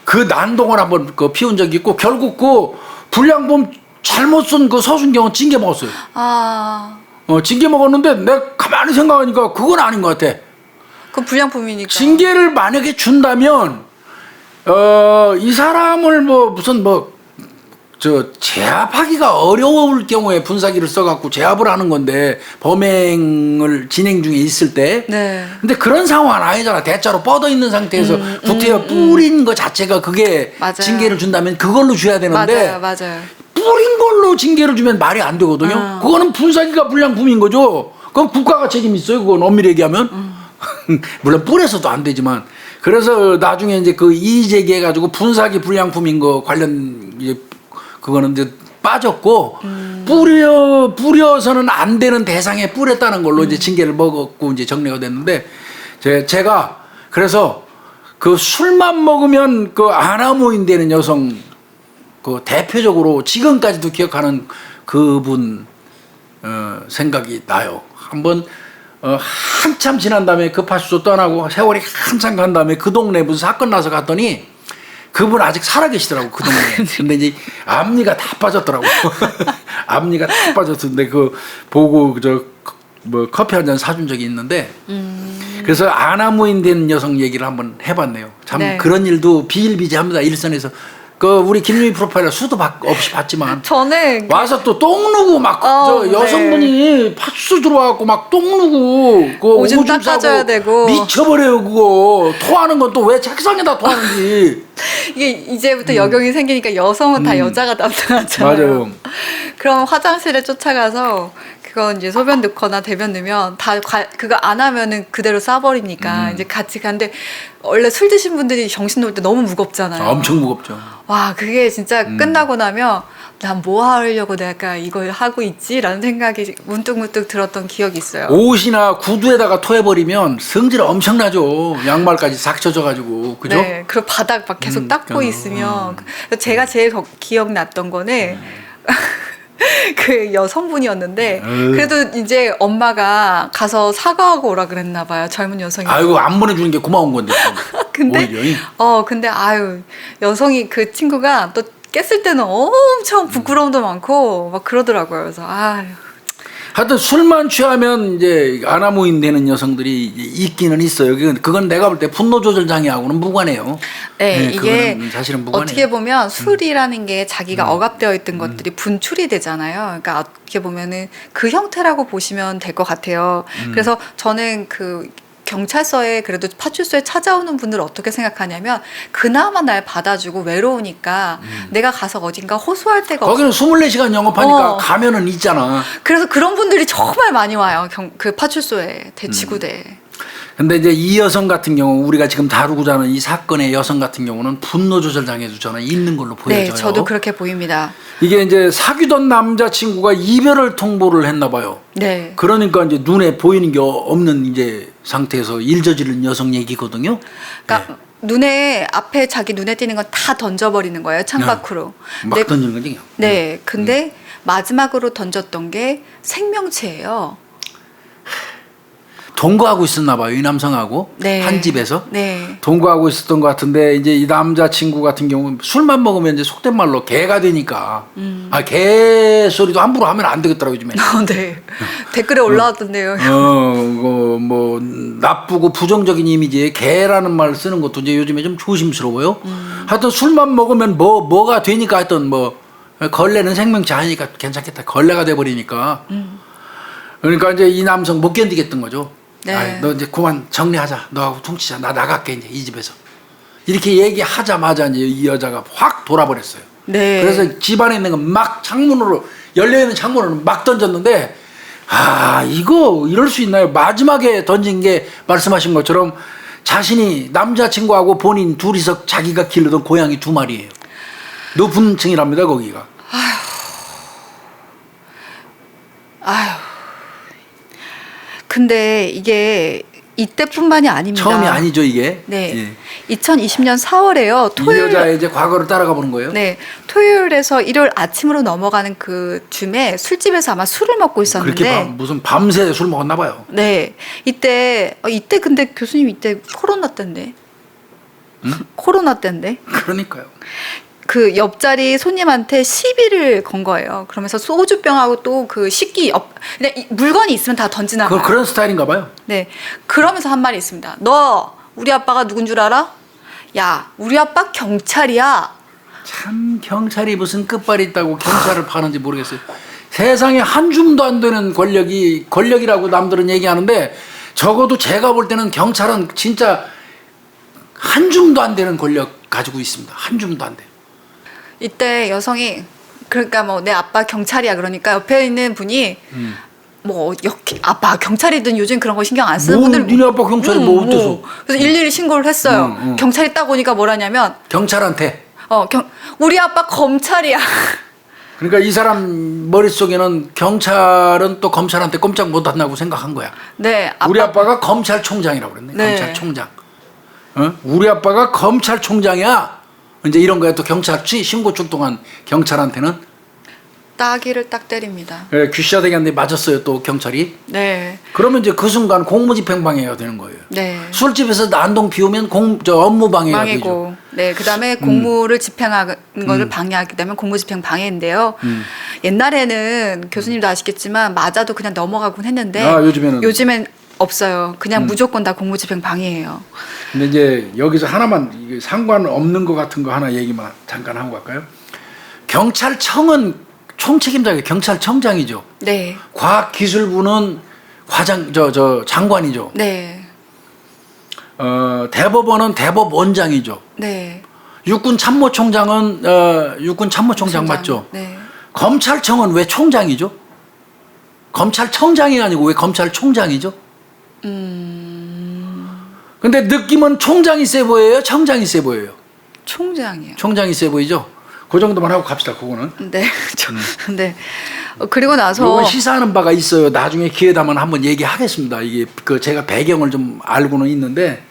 [SPEAKER 2] 그 난동을 한번 그 피운 적이 있고 결국 그 불량품 잘못 쓴 그 서순경은 징계 먹었어요. 징계 먹었는데 내가 가만히 생각하니까 그건 아닌 것 같아.
[SPEAKER 1] 그건 불량품이니까.
[SPEAKER 2] 징계를 만약에 준다면 이 사람을 뭐 무슨 뭐 제압하기가 어려울 경우에 분사기를 써갖고 제압을 하는 건데 범행을 진행 중에 있을 때.
[SPEAKER 1] 네.
[SPEAKER 2] 근데 그런 상황은 아니잖아. 대자로 뻗어 있는 상태에서 구태여 뿌린 거 자체가 그게
[SPEAKER 1] 맞아요.
[SPEAKER 2] 징계를 준다면 그걸로 줘야 되는데.
[SPEAKER 1] 맞아요.
[SPEAKER 2] 뿌린 걸로 징계를 주면 말이 안 되거든요. 그거는 분사기가 불량품인 거죠. 그럼 국가가 책임 있어요. 그건 엄밀히 얘기하면. 물론 뿌려서도 안 되지만. 그래서 나중에 이제 그 이의제기 해가지고 분사기 불량품인 거 관련 이제 그거는 이제 빠졌고 뿌려서는 안 되는 대상에 뿌렸다는 걸로 이제 징계를 먹었고 이제 정리가 됐는데 제가 그래서 그 술만 먹으면 그 아나무인 되는 여성 그 대표적으로 지금까지도 기억하는 그분 생각이 나요. 한번 한참 지난 다음에 그 파출소 떠나고 세월이 한참 간 다음에 그 동네 무슨 사건 나서 갔더니 그분 아직 살아계시더라고 그 동네에. 근데 이제 앞니가 다 빠졌더라고. 앞니가 다 빠졌는데 그 보고 뭐 커피 한 잔 사준 적이 있는데 그래서 아나무인 된 여성 얘기를 한번 해봤네요. 참
[SPEAKER 1] 네.
[SPEAKER 2] 그런 일도 비일비재합니다. 일선에서. 그 우리 김유미 프로파일러 수도 없이 봤지만
[SPEAKER 1] 저는
[SPEAKER 2] 와서 또 똥 누고 막 여성분이 파출소 들어와갖고 막 똥 누고 그
[SPEAKER 1] 오줌 닦아줘야 되고
[SPEAKER 2] 미쳐버려요 그거. 토하는 건 또 왜 책상에다 토하는지.
[SPEAKER 1] 이게 이제부터 여경이 생기니까 여성은 다 여자가 담당하잖아요.
[SPEAKER 2] 맞아요.
[SPEAKER 1] 그럼 화장실에 쫓아가서 그거 이제 소변 넣거나 대변 넣으면 다 그거 안 하면은 그대로 싸버리니까 이제 같이 가는데 원래 술 드신 분들이 정신 놓을 때 너무 무겁잖아요.
[SPEAKER 2] 엄청 무겁죠.
[SPEAKER 1] 와 그게 진짜 끝나고 나면 난 뭐 하려고 내가 이걸 하고 있지라는 생각이 문득문득 들었던 기억이 있어요.
[SPEAKER 2] 옷이나 구두에다가 토해버리면 성질 엄청나죠. 양말까지 싹 젖어가지고 그죠?
[SPEAKER 1] 네, 그리고 바닥 막 계속 닦고 있으면 제가 제일 기억났던 거는 그 여성분이었는데 그래도 이제 엄마가 가서 사과하고 오라 그랬나 봐요. 젊은 여성이.
[SPEAKER 2] 아이고 안 보내주는 게 고마운 건데.
[SPEAKER 1] 근데 근데 여성이 그 친구가 또 깼을 때는 엄청 부끄러움도 많고 막 그러더라고요. 그래서
[SPEAKER 2] 하여튼 술만 취하면 이제 아나무인 되는 여성들이 있기는 있어요. 그건 내가 볼 때 분노 조절 장애하고는 무관해요.
[SPEAKER 1] 네, 이게
[SPEAKER 2] 사실은 무관해요.
[SPEAKER 1] 어떻게 보면 술이라는 게 자기가 억압되어 있던 것들이 분출이 되잖아요. 그러니까 어떻게 보면은 그 형태라고 보시면 될 것 같아요. 그래서 저는 그 경찰서에 그래도 파출소에 찾아오는 분들을 어떻게 생각하냐면 그나마 날 받아주고 외로우니까 내가 가서 어딘가 호소할 데가
[SPEAKER 2] 거기는 24시간 영업하니까 가면은 있잖아.
[SPEAKER 1] 그래서 그런 분들이 정말 많이 와요. 그 파출소에 대치구대.
[SPEAKER 2] 근데 이제 이 여성 같은 경우 우리가 지금 다루고자 하는 이 사건의 여성 같은 경우는 분노 조절 장애도 저는 있는 걸로 보여져요.
[SPEAKER 1] 네, 저도 그렇게 보입니다.
[SPEAKER 2] 이게 이제 사귀던 남자친구가 이별을 통보를 했나 봐요.
[SPEAKER 1] 네.
[SPEAKER 2] 그러니까 이제 눈에 보이는 게 없는 이제 상태에서 일 저지른 여성 얘기거든요.
[SPEAKER 1] 그러니까 눈에 앞에 자기 눈에 띄는 건 다 던져버리는 거예요. 창밖으로.
[SPEAKER 2] 막 던지는 거지.
[SPEAKER 1] 네. 근데 마지막으로 던졌던 게 생명체예요.
[SPEAKER 2] 동거하고 있었나 봐요. 이 남성하고
[SPEAKER 1] 네.
[SPEAKER 2] 한 집에서
[SPEAKER 1] 네.
[SPEAKER 2] 동거하고 있었던 것 같은데 이제 이 남자친구 같은 경우는 술만 먹으면 이제 속된 말로 개가 되니까 개 소리도 함부로 하면 안 되겠더라고 요즘에.
[SPEAKER 1] 네. 댓글에 올라왔던데요.
[SPEAKER 2] 뭐 나쁘고 부정적인 이미지에 개라는 말을 쓰는 것도 이제 요즘에 좀 조심스러워요. 하여튼 술만 먹으면 뭐가 되니까 하여튼 뭐 걸레는 생명체 아니니까 괜찮겠다. 걸레가 돼 버리니까. 그러니까 이제 이 남성 못 견디겠던 거죠.
[SPEAKER 1] 네.
[SPEAKER 2] 너 이제 그만 정리하자. 너하고 퉁치자. 나 나갈게 이제 이 집에서. 이렇게 얘기하자마자 이제 이 여자가 확 돌아버렸어요.
[SPEAKER 1] 네.
[SPEAKER 2] 그래서 집안에 있는 거 막 창문으로 열려있는 창문으로 막 던졌는데 이거 이럴 수 있나요? 마지막에 던진 게 말씀하신 것처럼 자신이 남자친구하고 본인 둘이서 자기가 기르던 고양이 2마리예요. 높은 층이랍니다 거기가.
[SPEAKER 1] 아휴. 근데 이게 이때뿐만이 아닙니다.
[SPEAKER 2] 처음이 아니죠 이게.
[SPEAKER 1] 네. 2020년 4월에요.
[SPEAKER 2] 이 여자의 이제 과거를 따라가 보는 거예요.
[SPEAKER 1] 네. 토요일에서 일요일 아침으로 넘어가는 그 쯤에 술집에서 아마 술을 먹고 있었는데.
[SPEAKER 2] 그렇게 무슨 밤새 술 먹었나 봐요.
[SPEAKER 1] 네. 이때 근데 교수님 이때 코로나 때인데.
[SPEAKER 2] 응?
[SPEAKER 1] 코로나 때인데.
[SPEAKER 2] 그러니까요.
[SPEAKER 1] 그 옆자리 손님한테 시비를 건 거예요. 그러면서 소주병하고 또 그 식기 그냥 물건이 있으면 다 던지나 봐요.
[SPEAKER 2] 그런 스타일인가 봐요.
[SPEAKER 1] 네. 그러면서 한 말이 있습니다. 너 우리 아빠가 누군 줄 알아? 야, 우리 아빠 경찰이야.
[SPEAKER 2] 참 경찰이 무슨 끝발이 있다고 경찰을 파는지 모르겠어요. 세상에 한 줌도 안 되는 권력이라고 남들은 얘기하는데 적어도 제가 볼 때는 경찰은 진짜 한 줌도 안 되는 권력 가지고 있습니다. 한 줌도 안 돼요.
[SPEAKER 1] 이때 여성이 그러니까 뭐 내 아빠 경찰이야 그러니까 옆에 있는 분이 뭐 아빠 경찰이든 요즘 그런 거 신경 안 쓰는
[SPEAKER 2] 뭐,
[SPEAKER 1] 분들
[SPEAKER 2] 니네 아빠 경찰이 뭐 어때서?
[SPEAKER 1] 그래서 일일이 신고를 했어요. 경찰이 딱 오니까 뭐라냐면
[SPEAKER 2] 경찰한테.
[SPEAKER 1] 우리 아빠 검찰이야.
[SPEAKER 2] 그러니까 이 사람 머릿속에는 경찰은 또 검찰한테 꼼짝 못한다고 생각한 거야.
[SPEAKER 1] 네.
[SPEAKER 2] 우리 아빠가 검찰총장이라고 그랬네.
[SPEAKER 1] 네.
[SPEAKER 2] 검찰총장. 우리 아빠가 검찰총장이야. 이제 이런 거에 또 경찰 신고 출동한 경찰한테는
[SPEAKER 1] 따기를 딱 때립니다.
[SPEAKER 2] 귀시아대기한테 맞았어요. 또 경찰이.
[SPEAKER 1] 네.
[SPEAKER 2] 그러면 이제 그 순간 공무집행방해가 되는 거예요.
[SPEAKER 1] 네.
[SPEAKER 2] 술집에서 난동 피우면 업무방해가 되죠.
[SPEAKER 1] 방해고. 네. 그다음에 공무를 집행하는 것을 방해하게 되면 공무집행 방해인데요. 옛날에는 교수님도 아시겠지만 맞아도 그냥 넘어가곤 했는데 요즘엔 없어요. 그냥 무조건 다 공무집행 방해예요.
[SPEAKER 2] 근데 이제 여기서 하나만 이게 상관없는 것 같은 거 하나 얘기만 잠깐 하고 갈까요? 경찰청은 총책임자가 경찰청장이죠.
[SPEAKER 1] 네.
[SPEAKER 2] 과학기술부는 장관이죠.
[SPEAKER 1] 네.
[SPEAKER 2] 대법원은 대법원장이죠.
[SPEAKER 1] 네.
[SPEAKER 2] 육군참모총장은 육군참모총장 맞죠?
[SPEAKER 1] 네.
[SPEAKER 2] 검찰청은 왜 총장이죠? 검찰청장이 아니고 왜 검찰총장이죠? 근데 느낌은 총장이 세 보여요? 청장이 세 보여요?
[SPEAKER 1] 총장이요.
[SPEAKER 2] 총장이 세 보이죠? 그 정도만 하고 갑시다. 그거는.
[SPEAKER 1] 네. 네. 그리고 나서
[SPEAKER 2] 이건 시사하는 바가 있어요. 나중에 기회 되면 한번 얘기하겠습니다. 이게 제가 배경을 좀 알고는 있는데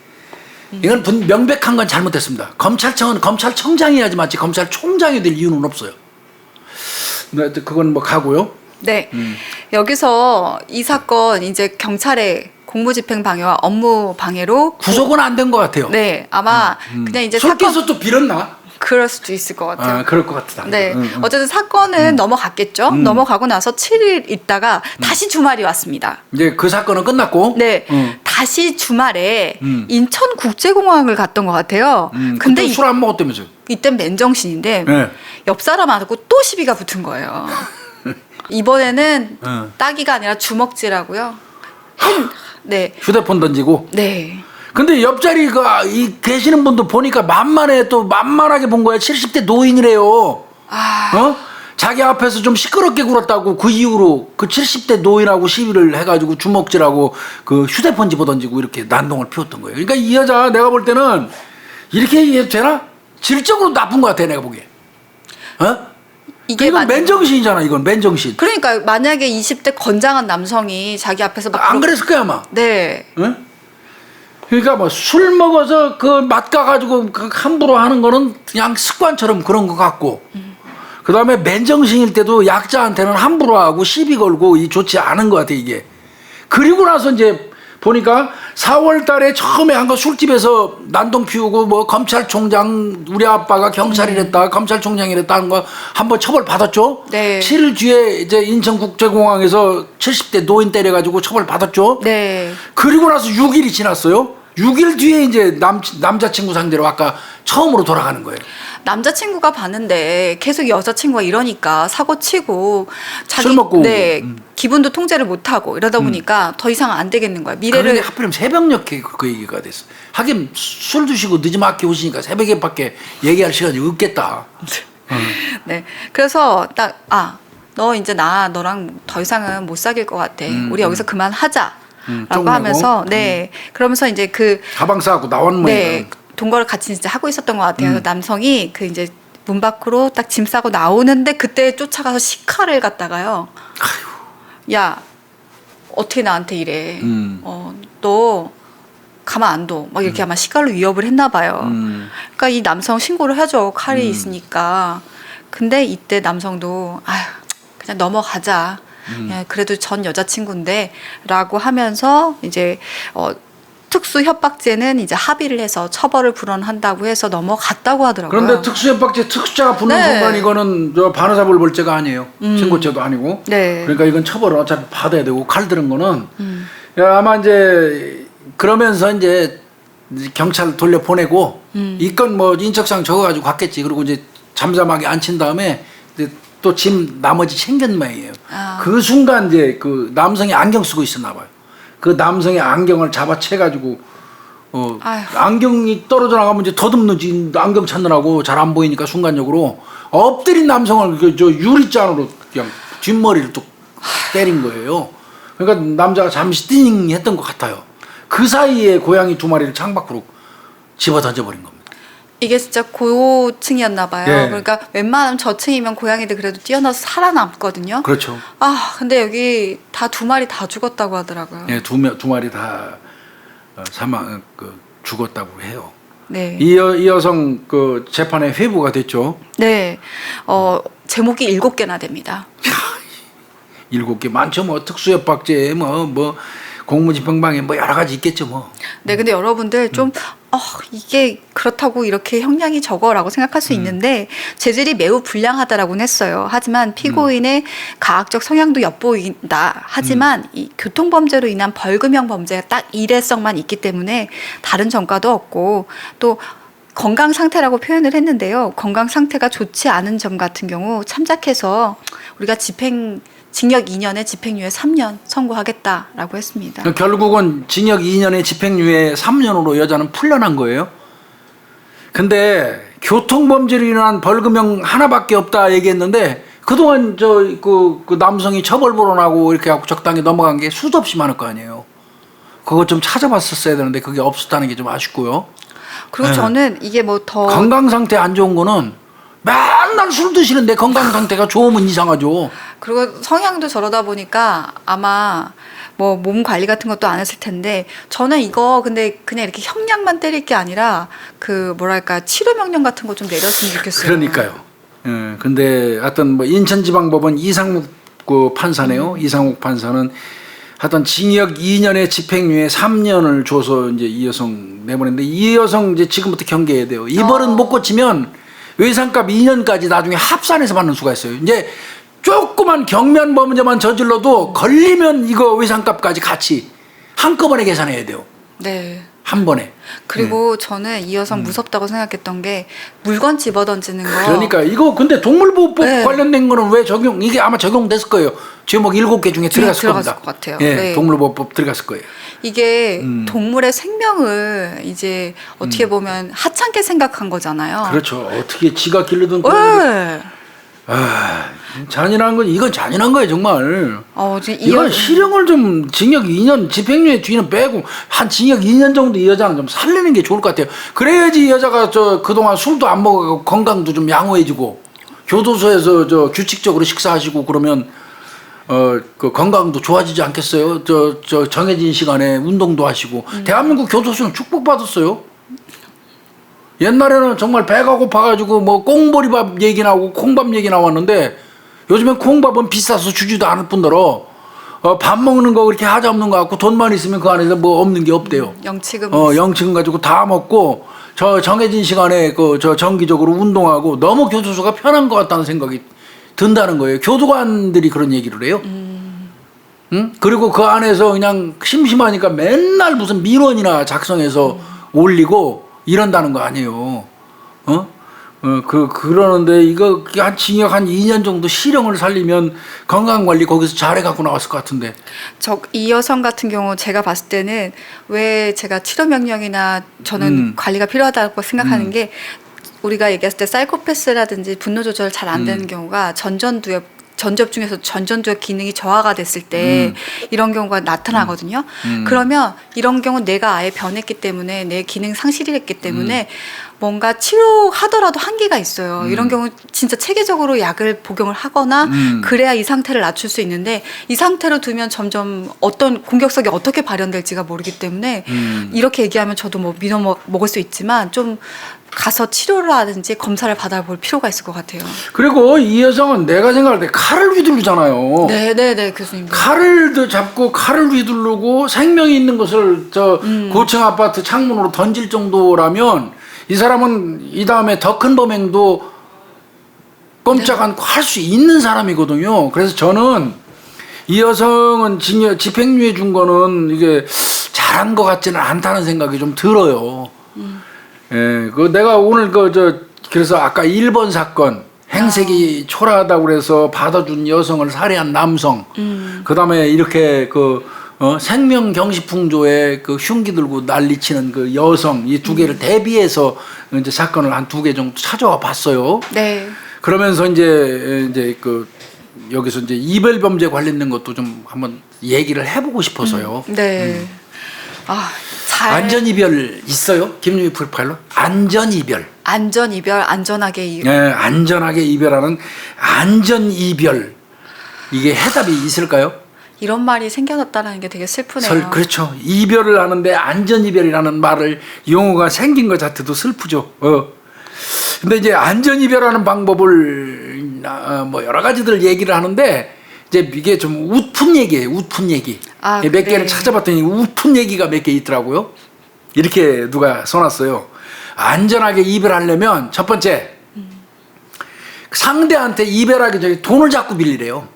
[SPEAKER 2] 이건 명백한 건 잘못됐습니다. 검찰청은 검찰청장이 야지 마치 검찰총장이 될 이유는 없어요. 그건 뭐 가고요.
[SPEAKER 1] 네. 여기서 이 사건 이제 경찰의 공무집행 방해와 업무 방해로
[SPEAKER 2] 구속은 안 된 것 같아요.
[SPEAKER 1] 네. 아마 그냥 이제
[SPEAKER 2] 속에서 또 빌었나?
[SPEAKER 1] 그럴 수도 있을 것 같아요.
[SPEAKER 2] 그럴 것 같다.
[SPEAKER 1] 네. 어쨌든 사건은 넘어갔겠죠. 넘어가고 나서 7일 있다가 다시 주말이 왔습니다.
[SPEAKER 2] 이제 그 사건은 끝났고.
[SPEAKER 1] 네. 다시 주말에 인천국제공항을 갔던 것 같아요.
[SPEAKER 2] 근데 술 안 먹었다면서요?
[SPEAKER 1] 이땐 맨정신인데
[SPEAKER 2] 네.
[SPEAKER 1] 옆 사람하고 또 시비가 붙은 거예요. 이번에는 따기가 아니라 주먹질하고요. 네.
[SPEAKER 2] 휴대폰 던지고.
[SPEAKER 1] 네.
[SPEAKER 2] 근데 옆자리가 계시는 분도 보니까 만만하게 본 거야. 70대 노인이래요. 자기 앞에서 좀 시끄럽게 굴었다고 그 이후로 그 70대 노인하고 시비를 해가지고 주먹질하고 그 휴대폰 집어 던지고 이렇게 난동을 피웠던 거예요. 그러니까 이 여자 내가 볼 때는 이렇게 얘기해도 되나? 질적으로 나쁜 것 같아 내가 보기에. 이건 맨정신이잖아. 이건 맨정신.
[SPEAKER 1] 그러니까 만약에 20대 건장한 남성이 자기 앞에서
[SPEAKER 2] 안 그랬을 거야 아마.
[SPEAKER 1] 네.
[SPEAKER 2] 응? 그러니까 뭐 술 먹어서 그 맛가가지고 그 함부로 하는 거는 그냥 습관처럼 그런 것 같고 그 다음에 맨정신일 때도 약자한테는 함부로 하고 시비 걸고 좋지 않은 것 같아 이게. 그리고 나서 이제 보니까 4월 달에 처음에 한 거 술집에서 난동 피우고 뭐 검찰총장 우리 아빠가 경찰이랬다 검찰총장이랬다 하는 거 한번 처벌 받았죠.
[SPEAKER 1] 네.
[SPEAKER 2] 7일 뒤에 이제 인천국제공항에서 70대 노인 때려가지고 처벌 받았죠.
[SPEAKER 1] 네.
[SPEAKER 2] 그리고 나서 6일이 지났어요. 6일 뒤에 이제 남자친구 상대로 아까 처음으로 돌아가는 거예요.
[SPEAKER 1] 남자친구가 봤는데 계속 여자친구가 이러니까 사고 치고 자기
[SPEAKER 2] 술 먹고
[SPEAKER 1] 네, 기분도 통제를 못하고 이러다 보니까 더 이상 안 되겠는 거야. 미래를.
[SPEAKER 2] 그런데 하필이면 새벽녘에 그 얘기가 됐어. 하긴 술 드시고 늦지막히 오시니까 새벽에밖에 얘기할 시간이 없겠다.
[SPEAKER 1] 네. 그래서 딱 너 이제 너랑 더 이상은 못 사귈 것 같아. 우리 여기서 그만하자. 라고 하면서 네. 그러면서 이제
[SPEAKER 2] 가방 싸고 나온
[SPEAKER 1] 네. 동거를 같이 이제 하고 있었던 것 같아요. 남성이 이제 문 밖으로 딱 짐 싸고 나오는데 그때 쫓아가서 식칼을 갖다가요. 야 어떻게 나한테 이래? 너 가만 안 둬. 막 이렇게 아마 시갈로 위협을 했나 봐요. 그러니까 이 남성 신고를 하죠. 칼이 있으니까. 근데 이때 남성도 아휴 그냥 넘어가자. 예, 그래도 전 여자친구인데 라고 하면서 이제 특수 협박죄는 이제 합의를 해서 처벌을 불원한다고 해서 넘어갔다고 하더라고요.
[SPEAKER 2] 그런데 특수협박죄 특수자가 붙는
[SPEAKER 1] 네.
[SPEAKER 2] 순간 이거는 저 반의사불벌죄가 아니에요. 신고죄도 아니고.
[SPEAKER 1] 네.
[SPEAKER 2] 그러니까 이건 처벌을 어차피 받아야 되고 칼 들은 거는 아마 이제 그러면서 이제 경찰 돌려 보내고 이 건 뭐 인적사항 적어가지고 갔겠지. 그리고 이제 잠잠하게 앉힌 다음에 이제 또 짐 나머지 챙긴 모양이에요. 그 순간 이제 그 남성이 안경 쓰고 있었나 봐요. 그 남성의 안경을 잡아채가지고
[SPEAKER 1] 아휴.
[SPEAKER 2] 안경이 떨어져 나가면 이제 더듬는지 안경 찾느라고 잘 안 보이니까 순간적으로 엎드린 남성을 그 저 유리잔으로 그냥 뒷머리를 또 때린 거예요. 그러니까 남자가 잠시 띵 했던 것 같아요. 그 사이에 고양이 2마리를 창밖으로 집어 던져버린 겁니다.
[SPEAKER 1] 이게 진짜 고층이었나 봐요.
[SPEAKER 2] 예.
[SPEAKER 1] 그러니까 웬만하면 저층이면 고양이들 그래도 뛰어나서 살아남거든요.
[SPEAKER 2] 그렇죠.
[SPEAKER 1] 아 근데 여기 다 2마리 다 죽었다고 하더라고요.
[SPEAKER 2] 예, 두 마리 다 사망 죽었다고 해요.
[SPEAKER 1] 네.
[SPEAKER 2] 이 여성 그 재판에 회부가 됐죠.
[SPEAKER 1] 네. 제목이 7개나 됩니다.
[SPEAKER 2] 7개 많죠. 뭐 특수협박죄 뭐 공무집행방해 뭐 여러 가지 있겠죠 뭐.
[SPEAKER 1] 네, 근데 여러분들 좀 이게 그렇다고 이렇게 형량이 적어라고 생각할 수 있는데 재질이 매우 불량하다라고는 했어요. 하지만 피고인의 가학적 성향도 엿보인다. 하지만 이 교통범죄로 인한 벌금형 범죄가 딱 일회성만 있기 때문에 다른 전과도 없고 또 건강 상태라고 표현을 했는데요. 건강 상태가 좋지 않은 점 같은 경우 참작해서 우리가 징역 2년에 집행유예 3년 선고하겠다라고 했습니다.
[SPEAKER 2] 결국은 징역 2년에 집행유예 3년으로 여자는 풀려난 거예요. 근데 교통범죄로 인한 벌금형 하나밖에 없다 얘기했는데 그동안 그 남성이 처벌불원하고 이렇게 하고 적당히 넘어간 게 수도 없이 많을 거 아니에요. 그거 좀 찾아봤었어야 되는데 그게 없었다는 게 좀 아쉽고요.
[SPEAKER 1] 그리고
[SPEAKER 2] 네.
[SPEAKER 1] 저는 이게 뭐 더
[SPEAKER 2] 건강 상태 안 좋은 거는 맨날 술 드시는데 건강 상태가 좋으면 이상하죠.
[SPEAKER 1] 그리고 성향도 저러다 보니까 아마 뭐 몸 관리 같은 것도 안 했을 텐데 저는 이거 근데 그냥 이렇게 형량만 때릴 게 아니라 그 뭐랄까 치료 명령 같은 거 좀 내렸으면 좋겠어요.
[SPEAKER 2] 그러니까요. 예, 근데 하여튼 뭐 인천지방법원 이상욱 그 판사네요. 이상욱 판사는 하여튼 징역 2년에 집행유예 3년을 줘서 이제 이 여성 내보냈는데 이 여성 이제 지금부터 경계해야 돼요. 이 벌은 못 고치면 외상값 2년까지 나중에 합산해서 받는 수가 있어요. 이제 조그만 경미한 범죄만 저질러도 걸리면 이거 외상값까지 같이 한꺼번에 계산해야 돼요.
[SPEAKER 1] 네.
[SPEAKER 2] 한 번에.
[SPEAKER 1] 그리고 저는 이 여성 무섭다고 생각했던 게 물건 집어던지는 거.
[SPEAKER 2] 그러니까 이거 근데 동물보호법
[SPEAKER 1] 네.
[SPEAKER 2] 관련된 거는 왜 이게 아마 적용됐을 거예요. 제목 7개 중에 들어갔을 겁니다.
[SPEAKER 1] 것 같아요.
[SPEAKER 2] 예,
[SPEAKER 1] 네.
[SPEAKER 2] 동물보호법 들어갔을 거예요.
[SPEAKER 1] 이게 동물의 생명을 이제 어떻게 보면 하찮게 생각한 거잖아요.
[SPEAKER 2] 그렇죠. 어떻게 지가 기르든
[SPEAKER 1] 네.
[SPEAKER 2] 잔인한 건 이건 잔인한 거예요 정말.
[SPEAKER 1] 지금
[SPEAKER 2] 이건 실형을 좀 징역 2년 집행유예 뒤는 빼고 한 징역 2년 정도 이 여자는 좀 살리는 게 좋을 것 같아요. 그래야지 이 여자가 그동안 술도 안 먹고 건강도 좀 양호해지고 교도소에서 규칙적으로 식사하시고 그러면 그 건강도 좋아지지 않겠어요? 정해진 시간에 운동도 하시고 대한민국 교도소는 축복받았어요. 옛날에는 정말 배가 고파가지고 뭐 꽁보리밥 얘기 나오고 콩밥 얘기 나왔는데 요즘엔 콩밥은 비싸서 주지도 않을 뿐더러 밥 먹는 거 그렇게 하자 없는 거 같고 돈만 있으면 그 안에서 뭐 없는 게 없대요.
[SPEAKER 1] 영치금.
[SPEAKER 2] 영치금 가지고 다 먹고 정해진 시간에 정기적으로 운동하고 너무 교도소가 편한 것 같다는 생각이 든다는 거예요. 교도관들이 그런 얘기를 해요. 응? 그리고 그 안에서 그냥 심심하니까 맨날 무슨 민원이나 작성해서 올리고 이런다는 거 아니에요. 그러는데 이거 한 징역 한 2년 정도 실형을 살리면 건강관리 거기서 잘해 갖고 나왔을 것 같은데.
[SPEAKER 1] 이 여성 같은 경우 제가 봤을 때는 왜 제가 치료 명령이나 저는 관리가 필요하다고 생각하는 게 우리가 얘기했을 때 사이코패스라든지 분노 조절 잘 안 되는 경우가 전접 중에서 전전두엽 기능이 저하가 됐을 때 이런 경우가 나타나거든요. 그러면 이런 경우 내가 아예 변했기 때문에 내 기능 상실이 했기 때문에 뭔가 치료하더라도 한계가 있어요. 이런 경우 진짜 체계적으로 약을 복용을 하거나 그래야 이 상태를 낮출 수 있는데 이 상태로 두면 점점 어떤 공격성이 어떻게 발현될지가 모르기 때문에 이렇게 얘기하면 저도 뭐 믿어 먹을 수 있지만 좀 가서 치료를 하든지 검사를 받아볼 필요가 있을 것 같아요.
[SPEAKER 2] 그리고 이 여성은 내가 생각할 때 칼을 휘두르잖아요.
[SPEAKER 1] 네네네 교수님.
[SPEAKER 2] 칼을 잡고 칼을 휘두르고 생명이 있는 것을 저 고층 아파트 창문으로 던질 정도라면 이 사람은 이 다음에 더 큰 범행도 꼼짝 않고 할 수 있는 사람이거든요. 그래서 저는 이 여성은 집행유예 준 거는 이게 잘한 것 같지는 않다는 생각이 좀 들어요. 예, 그 내가 오늘 그래서 아까 1번 사건 행색이 초라하다고 그래서 받아준 여성을 살해한 남성, 그다음에 이렇게 생명 경시풍조에 그 흉기 들고 난리치는 그 여성 이 두 개를 대비해서 이제 사건을 한 2개 정도 찾아와 봤어요.
[SPEAKER 1] 네.
[SPEAKER 2] 그러면서 이제 여기서 이제 이별 범죄 관련된 것도 좀 한번 얘기를 해보고 싶어서요.
[SPEAKER 1] 네.
[SPEAKER 2] 안전 이별 있어요? 김유희 프로파일러? 안전 이별.
[SPEAKER 1] 안전 이별, 안전하게 이별.
[SPEAKER 2] 네, 안전하게 이별하는 안전 이별. 이게 해답이 있을까요?
[SPEAKER 1] 이런 말이 생겨났다는 게 되게 슬프네요.
[SPEAKER 2] 그렇죠. 이별을 하는데 안전 이별이라는 말을 용어가 생긴 것 자체도 슬프죠. 근데 이제 안전 이별하는 방법을 뭐 여러 가지들 얘기를 하는데 이제 이게 좀 웃픈 얘기예요. 웃픈 얘기. 몇 개를 찾아봤더니 웃픈 얘기가 몇 개 있더라고요. 이렇게 누가 써놨어요. 안전하게 이별하려면 첫 번째 상대한테 이별하기 전에 돈을 자꾸 빌리래요.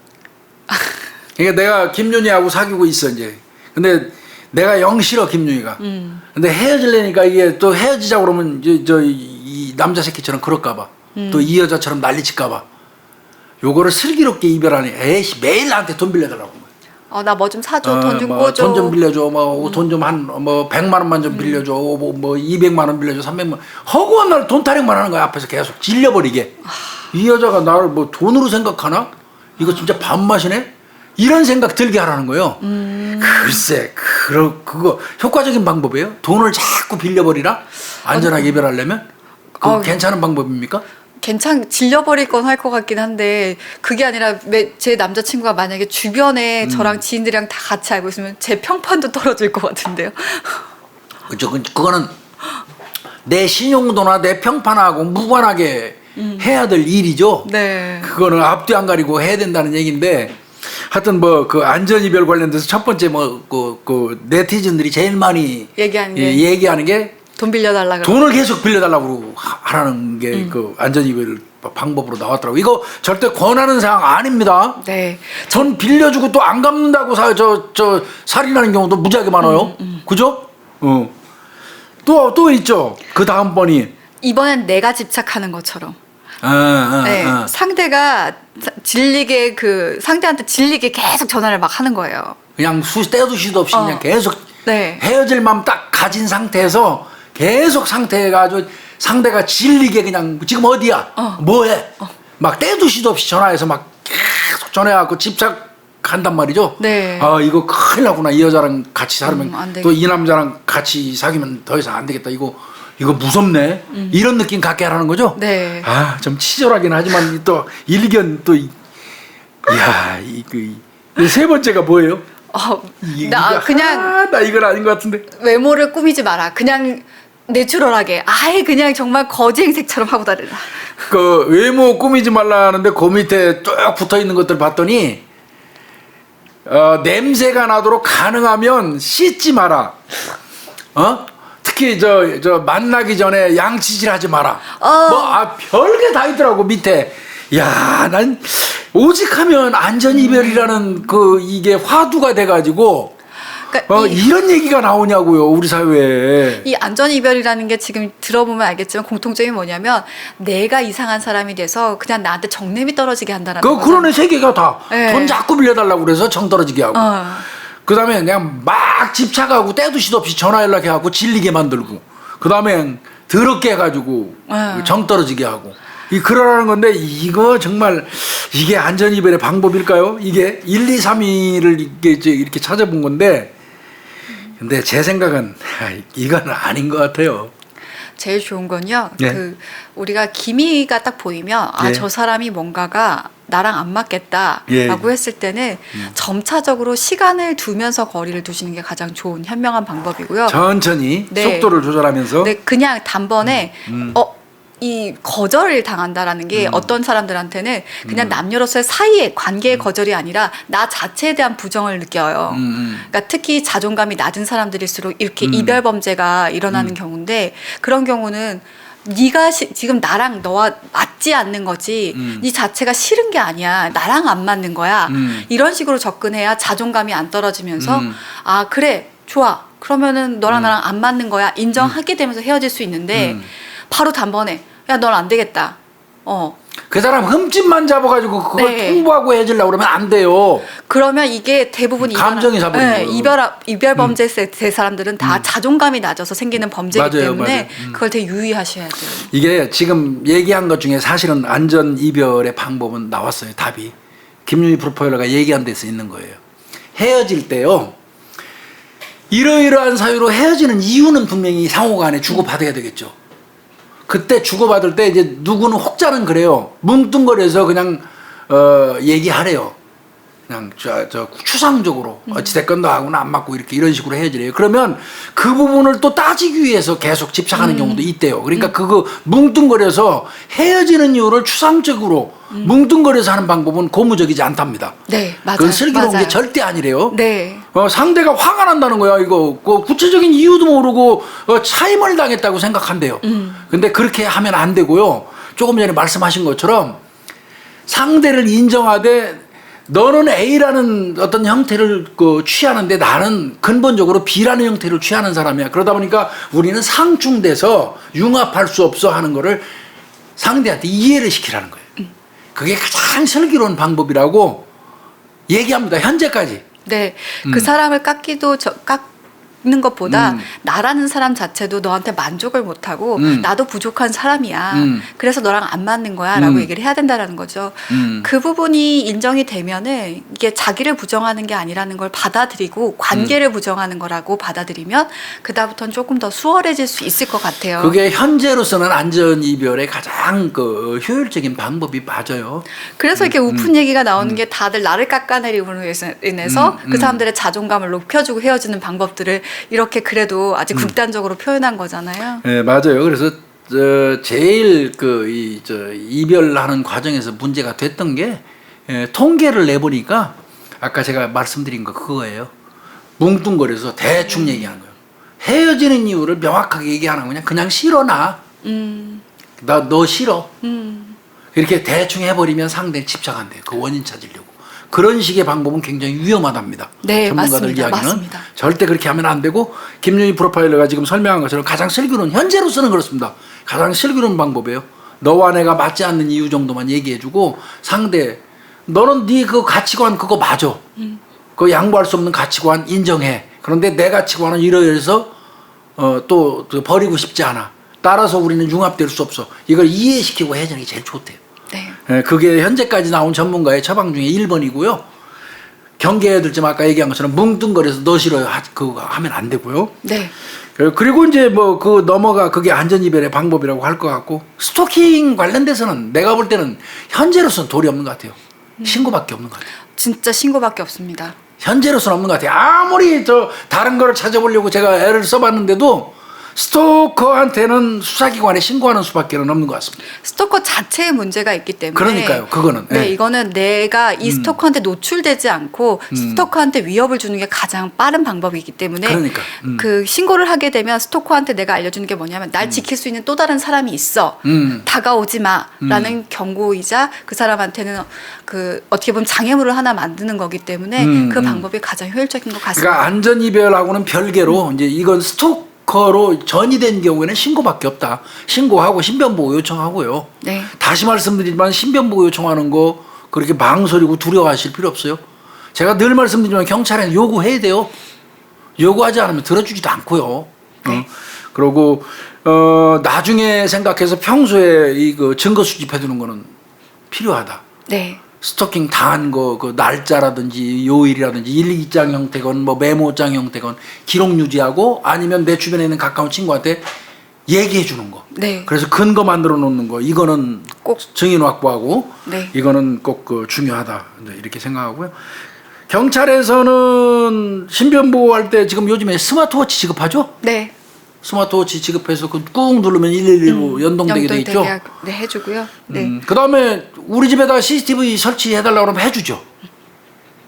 [SPEAKER 2] 그러니까 내가 김윤희하고 사귀고 있어 이제. 근데 내가 영 싫어 김윤희가. 근데 헤어지려니까 이게 또 헤어지자 그러면 이 남자 새끼처럼 그럴까봐. 또 이 여자처럼 난리칠까봐. 요거를 슬기롭게 이별하니 에이씨 매일 나한테 돈 빌려달라고.
[SPEAKER 1] 나 뭐 좀 사줘, 돈 좀 꿔줘.
[SPEAKER 2] 돈 좀 빌려줘, 돈 좀 100만 원만 좀 빌려줘, 뭐 200만 원 빌려줘, 300만 원. 허구한 날 돈 타령만 하는 거야 앞에서 계속 질려버리게. 이 여자가 나를 뭐 돈으로 생각하나? 이거 진짜 밥맛이네? 이런 생각 들게 하라는 거예요. 글쎄, 그거 효과적인 방법이에요? 돈을 자꾸 빌려버리라? 안전하게 이별하려면? 괜찮은 방법입니까?
[SPEAKER 1] 질려버릴 건 할 것 같긴 한데 그게 아니라 제 남자친구가 만약에 주변에 저랑 지인들이랑 다 같이 알고 있으면 제 평판도 떨어질 것 같은데요.
[SPEAKER 2] 그렇죠. 그거는 내 신용도나 내 평판하고 무관하게 해야 될 일이죠.
[SPEAKER 1] 네.
[SPEAKER 2] 그거는 앞뒤 안 가리고 해야 된다는 얘기인데 하여튼 그 안전이별 관련돼서 첫 번째 그 네티즌들이 제일 많이 얘기하는 게
[SPEAKER 1] 돈 빌려달라 그러고.
[SPEAKER 2] 돈을 계속 빌려달라고 하라는 게 그 안전이별 방법으로 나왔더라고. 이거 절대 권하는 사항 아닙니다.
[SPEAKER 1] 네.
[SPEAKER 2] 전 빌려주고 또 안 갚는다고 살인하는 경우도 무지하게 많아요. 그죠? 또 있죠. 그 다음번이
[SPEAKER 1] 이번엔 내가 집착하는 것처럼.
[SPEAKER 2] 네.
[SPEAKER 1] 상대가 상대한테 질리게 계속 전화를 막 하는 거예요.
[SPEAKER 2] 그냥 때도 시도 없이 그냥 계속 헤어질 마음 딱 가진 상태에서 계속 상태가 상대가 질리게 그냥 지금 어디야? 뭐해? 막 때도 시도 없이 전화해서 막 계속 전화해갖고 집착한단 말이죠.
[SPEAKER 1] 네.
[SPEAKER 2] 이거 큰일 나구나. 이 여자랑 같이 살면
[SPEAKER 1] 안
[SPEAKER 2] 또 이 남자랑 같이 사귀면 더 이상 안 되겠다. 이거 무섭네. 이런 느낌 갖게 하라는 거죠.
[SPEAKER 1] 네.
[SPEAKER 2] 좀 치졸하긴 하지만 또 일견 또 이야 세 번째가 뭐예요?
[SPEAKER 1] 그냥
[SPEAKER 2] 나 이건 아닌 것 같은데.
[SPEAKER 1] 외모를 꾸미지 마라. 그냥 내추럴하게 아예 그냥 정말 거지 행색처럼 하고 다니라.
[SPEAKER 2] 그 외모 꾸미지 말라는데 그 밑에 쭉 붙어 있는 것들 봤더니 냄새가 나도록 가능하면 씻지 마라. 특히 만나기 전에 양치질하지 마라. 별게 다 있더라고 밑에. 야, 난 오직하면 안전 이별이라는 이게 화두가 돼가지고. 그러니까 이런 얘기가 나오냐고요 우리 사회에.
[SPEAKER 1] 이 안전 이별이라는 게 지금 들어보면 알겠지만 공통점이 뭐냐면 내가 이상한 사람이 돼서 그냥 나한테 정냄이 떨어지게 한다는 거죠.
[SPEAKER 2] 그런 세 개가 다 돈
[SPEAKER 1] 네.
[SPEAKER 2] 자꾸 빌려달라고 그래서 정 떨어지게 하고 그 다음에 그냥 막 집착하고 때도 시도 없이 전화 연락해갖고 질리게 만들고 그 다음에 더럽게 해가지고 정 떨어지게 하고 그러라는 건데 이거 정말 이게 안전 이별의 방법일까요? 이게 1, 2, 3위를 이렇게 찾아본 건데 근데 제 생각은 이건 아닌 것 같아요.
[SPEAKER 1] 제일 좋은 건요.
[SPEAKER 2] 예.
[SPEAKER 1] 그 우리가 기미가 딱 보이면 아,
[SPEAKER 2] 예.
[SPEAKER 1] 저 사람이 뭔가가 나랑 안 맞겠다라고
[SPEAKER 2] 예.
[SPEAKER 1] 했을 때는 점차적으로 시간을 두면서 거리를 두시는 게 가장 좋은 현명한 방법이고요.
[SPEAKER 2] 천천히
[SPEAKER 1] 네.
[SPEAKER 2] 속도를 조절하면서.
[SPEAKER 1] 네, 그냥 단번에 이 거절을 당한다라는 게 어떤 사람들한테는 그냥 남녀로서의 사이의 관계의 거절이 아니라 나 자체에 대한 부정을 느껴요. 그러니까 특히 자존감이 낮은 사람들일수록 이렇게 이별 범죄가 일어나는 경우인데 그런 경우는 네가 지금 나랑 너와 맞지 않는 거지 네 자체가 싫은 게 아니야. 나랑 안 맞는 거야. 이런 식으로 접근해야 자존감이 안 떨어지면서 아 그래 좋아. 그러면은 너랑 나랑 안 맞는 거야. 인정하게 되면서 헤어질 수 있는데 바로 단번에 야 넌 안 되겠다.
[SPEAKER 2] 그 사람 흠집만 잡아가지고 그걸
[SPEAKER 1] 네.
[SPEAKER 2] 통보하고 헤어지려고 그러면 안 돼요.
[SPEAKER 1] 그러면 이게 대부분
[SPEAKER 2] 감정이 잡아버리는 거예요.
[SPEAKER 1] 이별 범죄 세 사람들은 다 자존감이 낮아서 생기는 범죄이기
[SPEAKER 2] 맞아요,
[SPEAKER 1] 때문에
[SPEAKER 2] 맞아요.
[SPEAKER 1] 그걸 되게 유의하셔야 돼요.
[SPEAKER 2] 이게 지금 얘기한 것 중에 사실은 안전 이별의 방법은 나왔어요. 답이. 김윤희 프로파일러가 얘기한 데서 있는 거예요. 헤어질 때요. 이러이러한 사유로 헤어지는 이유는 분명히 상호간에 주고받아야 되겠죠. 그때 주고받을 때 이제 누구는 혹자는 그래요. 뭉뚱거려서 그냥 얘기하래요. 그냥 저 추상적으로 어찌됐건 너하고는 안 맞고 이런 식으로 헤어지래요. 그러면 그 부분을 또 따지기 위해서 계속 집착하는 경우도 있대요. 그러니까 그거 뭉뚱거려서 헤어지는 이유를 추상적으로 뭉뚱거려서 하는 방법은 고무적이지 않답니다.
[SPEAKER 1] 네, 맞아요.
[SPEAKER 2] 그건 슬기로운
[SPEAKER 1] 맞아요.
[SPEAKER 2] 게 절대 아니래요.
[SPEAKER 1] 네.
[SPEAKER 2] 상대가 화가 난다는 거야. 이거 구체적인 이유도 모르고 차임을 당했다고 생각한대요. 근데 그렇게 하면 안 되고요. 조금 전에 말씀하신 것처럼 상대를 인정하되 너는 A라는 어떤 형태를 취하는데 나는 근본적으로 B라는 형태를 취하는 사람이야. 그러다 보니까 우리는 상충돼서 융합할 수 없어 하는 거를 상대한테 이해를 시키라는 거예요. 그게 가장 슬기로운 방법이라고 얘기합니다. 현재까지.
[SPEAKER 1] 네, 그 사람을 깎는 것보다 나라는 사람 자체도 너한테 만족을 못하고 나도 부족한 사람이야. 그래서 너랑 안 맞는 거야라고 얘기를 해야 된다라는 거죠. 그 부분이 인정이 되면은 이게 자기를 부정하는 게 아니라는 걸 받아들이고 관계를 부정하는 거라고 받아들이면 그다음부터는 조금 더 수월해질 수 있을 것 같아요.
[SPEAKER 2] 그게 현재로서는 안전 이별의 가장 효율적인 방법이 맞아요.
[SPEAKER 1] 그래서 이렇게 우픈 얘기가 나오는 게 다들 나를 깎아내림으로 인해서 그 사람들의 자존감을 높여주고 헤어지는 방법들을 이렇게 그래도 아주 극단적으로 표현한 거잖아요.
[SPEAKER 2] 네, 맞아요. 그래서 제일 이별하는 과정에서 문제가 됐던 게 통계를 내보니까 아까 제가 말씀드린 거 그거예요. 뭉뚱거려서 대충 얘기하는 거예요. 헤어지는 이유를 명확하게 얘기 안 하고 그냥 싫어 나. 너 싫어. 이렇게 대충 해버리면 상대에 집착한대요. 그 원인 찾으려고. 그런 식의 방법은 굉장히 위험하답니다.
[SPEAKER 1] 네,
[SPEAKER 2] 전문가들
[SPEAKER 1] 맞습니다.
[SPEAKER 2] 이야기는
[SPEAKER 1] 맞습니다.
[SPEAKER 2] 절대 그렇게 하면 안 되고 김윤희 프로파일러가 지금 설명한 것처럼 가장 슬기로운 현재로서는 그렇습니다. 가장 슬기로운 방법이에요. 너와 내가 맞지 않는 이유 정도만 얘기해주고 상대 너는 네 그 가치관 그거 맞아. 그 양보할 수 없는 가치관 인정해. 그런데 내 가치관은 이러이러해서 또 버리고 싶지 않아. 따라서 우리는 융합될 수 없어. 이걸 이해시키고 해주는 게 제일 좋대요.
[SPEAKER 1] 네.
[SPEAKER 2] 그게 현재까지 나온 전문가의 처방 중에 1번이고요. 경계해야 될 점 아까 얘기한 것처럼 뭉뚱거려서 너 싫어요. 그거 하면 안 되고요.
[SPEAKER 1] 네.
[SPEAKER 2] 그리고 이제 그게 안전이별의 방법이라고 할 것 같고 스토킹 관련돼서는 내가 볼 때는 현재로서는 도리 없는 것 같아요. 신고밖에 없는 것 같아요.
[SPEAKER 1] 진짜 신고밖에 없습니다.
[SPEAKER 2] 현재로서는 없는 것 같아요. 아무리 다른 거를 찾아보려고 제가 애를 써봤는데도 스토커한테는 수사기관에 신고하는 수밖에는 없는 것 같습니다.
[SPEAKER 1] 스토커 자체에 문제가 있기 때문에
[SPEAKER 2] 그러니까요. 그거는.
[SPEAKER 1] 네,
[SPEAKER 2] 네.
[SPEAKER 1] 이거는 내가 이 스토커한테 노출되지 않고 스토커한테 위협을 주는 게 가장 빠른 방법이기 때문에
[SPEAKER 2] 그러니까.
[SPEAKER 1] 그 신고를 하게 되면 스토커한테 내가 알려주는 게 뭐냐면 날 지킬 수 있는 또 다른 사람이 있어. 다가오지 마라는 경고이자 그 사람한테는 그 어떻게 보면 장애물을 하나 만드는 거기 때문에 그 방법이 가장 효율적인 것 같습니다.
[SPEAKER 2] 그러니까 안전이별하고는 별개로 이제 이건 스토커로 전이된 경우에는 신고밖에 없다. 신고하고 신변보호 요청하고요.
[SPEAKER 1] 네.
[SPEAKER 2] 다시 말씀드리지만 신변보호 요청하는 거 그렇게 망설이고 두려워하실 필요 없어요. 제가 늘 말씀드리지만 경찰에는 요구해야 돼요. 요구하지 않으면 들어주지도 않고요.
[SPEAKER 1] 네.
[SPEAKER 2] 그리고 나중에 생각해서 평소에 이거 증거 수집해 두는 거는 필요하다.
[SPEAKER 1] 네.
[SPEAKER 2] 스토킹 당한 그 날짜라든지 요일이라든지 일기장 형태건 메모장 형태건 기록 유지하고 아니면 내 주변에 있는 가까운 친구한테 얘기해 주는 거.
[SPEAKER 1] 네.
[SPEAKER 2] 그래서 근거 만들어 놓는 거. 이거는
[SPEAKER 1] 꼭.
[SPEAKER 2] 증인 확보하고
[SPEAKER 1] 네.
[SPEAKER 2] 이거는 꼭 그 중요하다. 이제 이렇게 생각하고요. 경찰에서는 신변 보호할 때 지금 요즘에 스마트워치 지급하죠?
[SPEAKER 1] 네.
[SPEAKER 2] 스마트워치 지급해서 그 꾹 누르면 112로 연동되게 돼 있죠.
[SPEAKER 1] 네, 해주고요. 네.
[SPEAKER 2] 그다음에 우리 집에다 CCTV 설치해달라고 그러면 해주죠.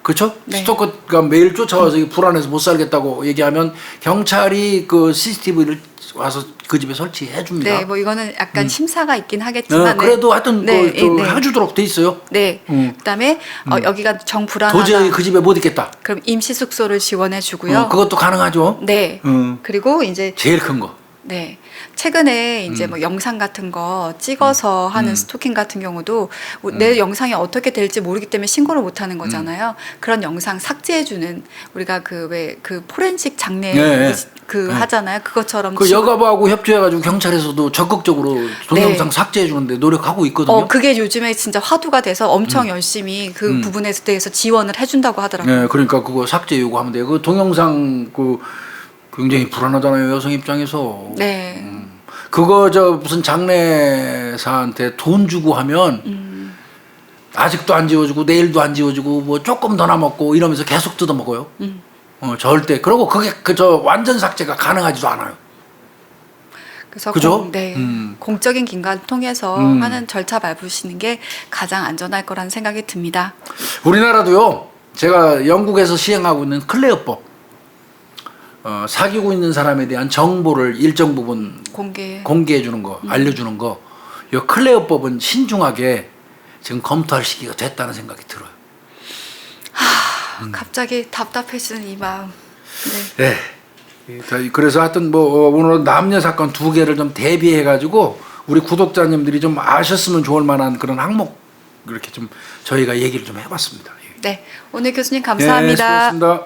[SPEAKER 2] 그렇죠?
[SPEAKER 1] 네.
[SPEAKER 2] 스토커가 매일 쫓아와서 불안해서 못 살겠다고 얘기하면 경찰이 그 CCTV를 와서 그 집에 설치해 줍니다.
[SPEAKER 1] 네, 뭐 이거는 약간 심사가 있긴 하겠지만,
[SPEAKER 2] 그래도 하여튼
[SPEAKER 1] 네,
[SPEAKER 2] 그 해주도록 돼 있어요.
[SPEAKER 1] 네. 그다음에 여기가 정 불안하다.
[SPEAKER 2] 도저히 그 집에 못 있겠다.
[SPEAKER 1] 그럼 임시 숙소를 지원해 주고요.
[SPEAKER 2] 그것도 가능하죠.
[SPEAKER 1] 네.
[SPEAKER 2] 음.
[SPEAKER 1] 그리고 이제
[SPEAKER 2] 제일 큰 거.
[SPEAKER 1] 네. 최근에 이제 뭐 영상 같은 거 찍어서 하는 스토킹 같은 경우도 내 영상이 어떻게 될지 모르기 때문에 신고를 못 하는 거잖아요. 그런 영상 삭제해 주는 우리가 그 왜 그 포렌식 장례
[SPEAKER 2] 네,
[SPEAKER 1] 그
[SPEAKER 2] 네.
[SPEAKER 1] 하잖아요. 그것처럼
[SPEAKER 2] 그
[SPEAKER 1] 지금-
[SPEAKER 2] 여가부하고 협조해가지고 경찰에서도 적극적으로 동영상 삭제해 주는데 노력하고 있거든요.
[SPEAKER 1] 그게 요즘에 진짜 화두가 돼서 엄청 열심히 그 부분에 대해서 지원을 해준다고 하더라고요.
[SPEAKER 2] 네, 그러니까 그거 삭제 요구하면 돼요. 그 동영상 그 굉장히 불안하잖아요, 여성 입장에서.
[SPEAKER 1] 네.
[SPEAKER 2] 그거 저 무슨 장례사한테 돈 주고 하면 아직도 안 지워주고 내일도 안 지워주고 뭐 조금 더 남았고 이러면서 계속 뜯어 먹어요. 절대. 그리고 그게 저 완전 삭제가 가능하지도 않아요.
[SPEAKER 1] 그래서
[SPEAKER 2] 그죠?
[SPEAKER 1] 네.
[SPEAKER 2] 음.
[SPEAKER 1] 공적인 기관을 통해서 하는 절차 밟으시는 게 가장 안전할 거라는 생각이 듭니다.
[SPEAKER 2] 우리나라도요. 제가 영국에서 시행하고 있는 클레어법. 사귀고 있는 사람에 대한 정보를 일정 부분 공개해 주는 거, 알려주는 거. 이 클레어법은 신중하게 지금 검토할 시기가 됐다는 생각이 들어요.
[SPEAKER 1] 갑자기 답답해지는 이 마음. 네.
[SPEAKER 2] 네. 그래서 하여튼 뭐 오늘 남녀 사건 2개를 좀 대비해 가지고 우리 구독자님들이 좀 아셨으면 좋을 만한 그런 항목 이렇게 좀 저희가 얘기를 좀 해봤습니다.
[SPEAKER 1] 네. 오늘 교수님
[SPEAKER 2] 네,
[SPEAKER 1] 감사합니다.
[SPEAKER 2] 수고하셨습니다.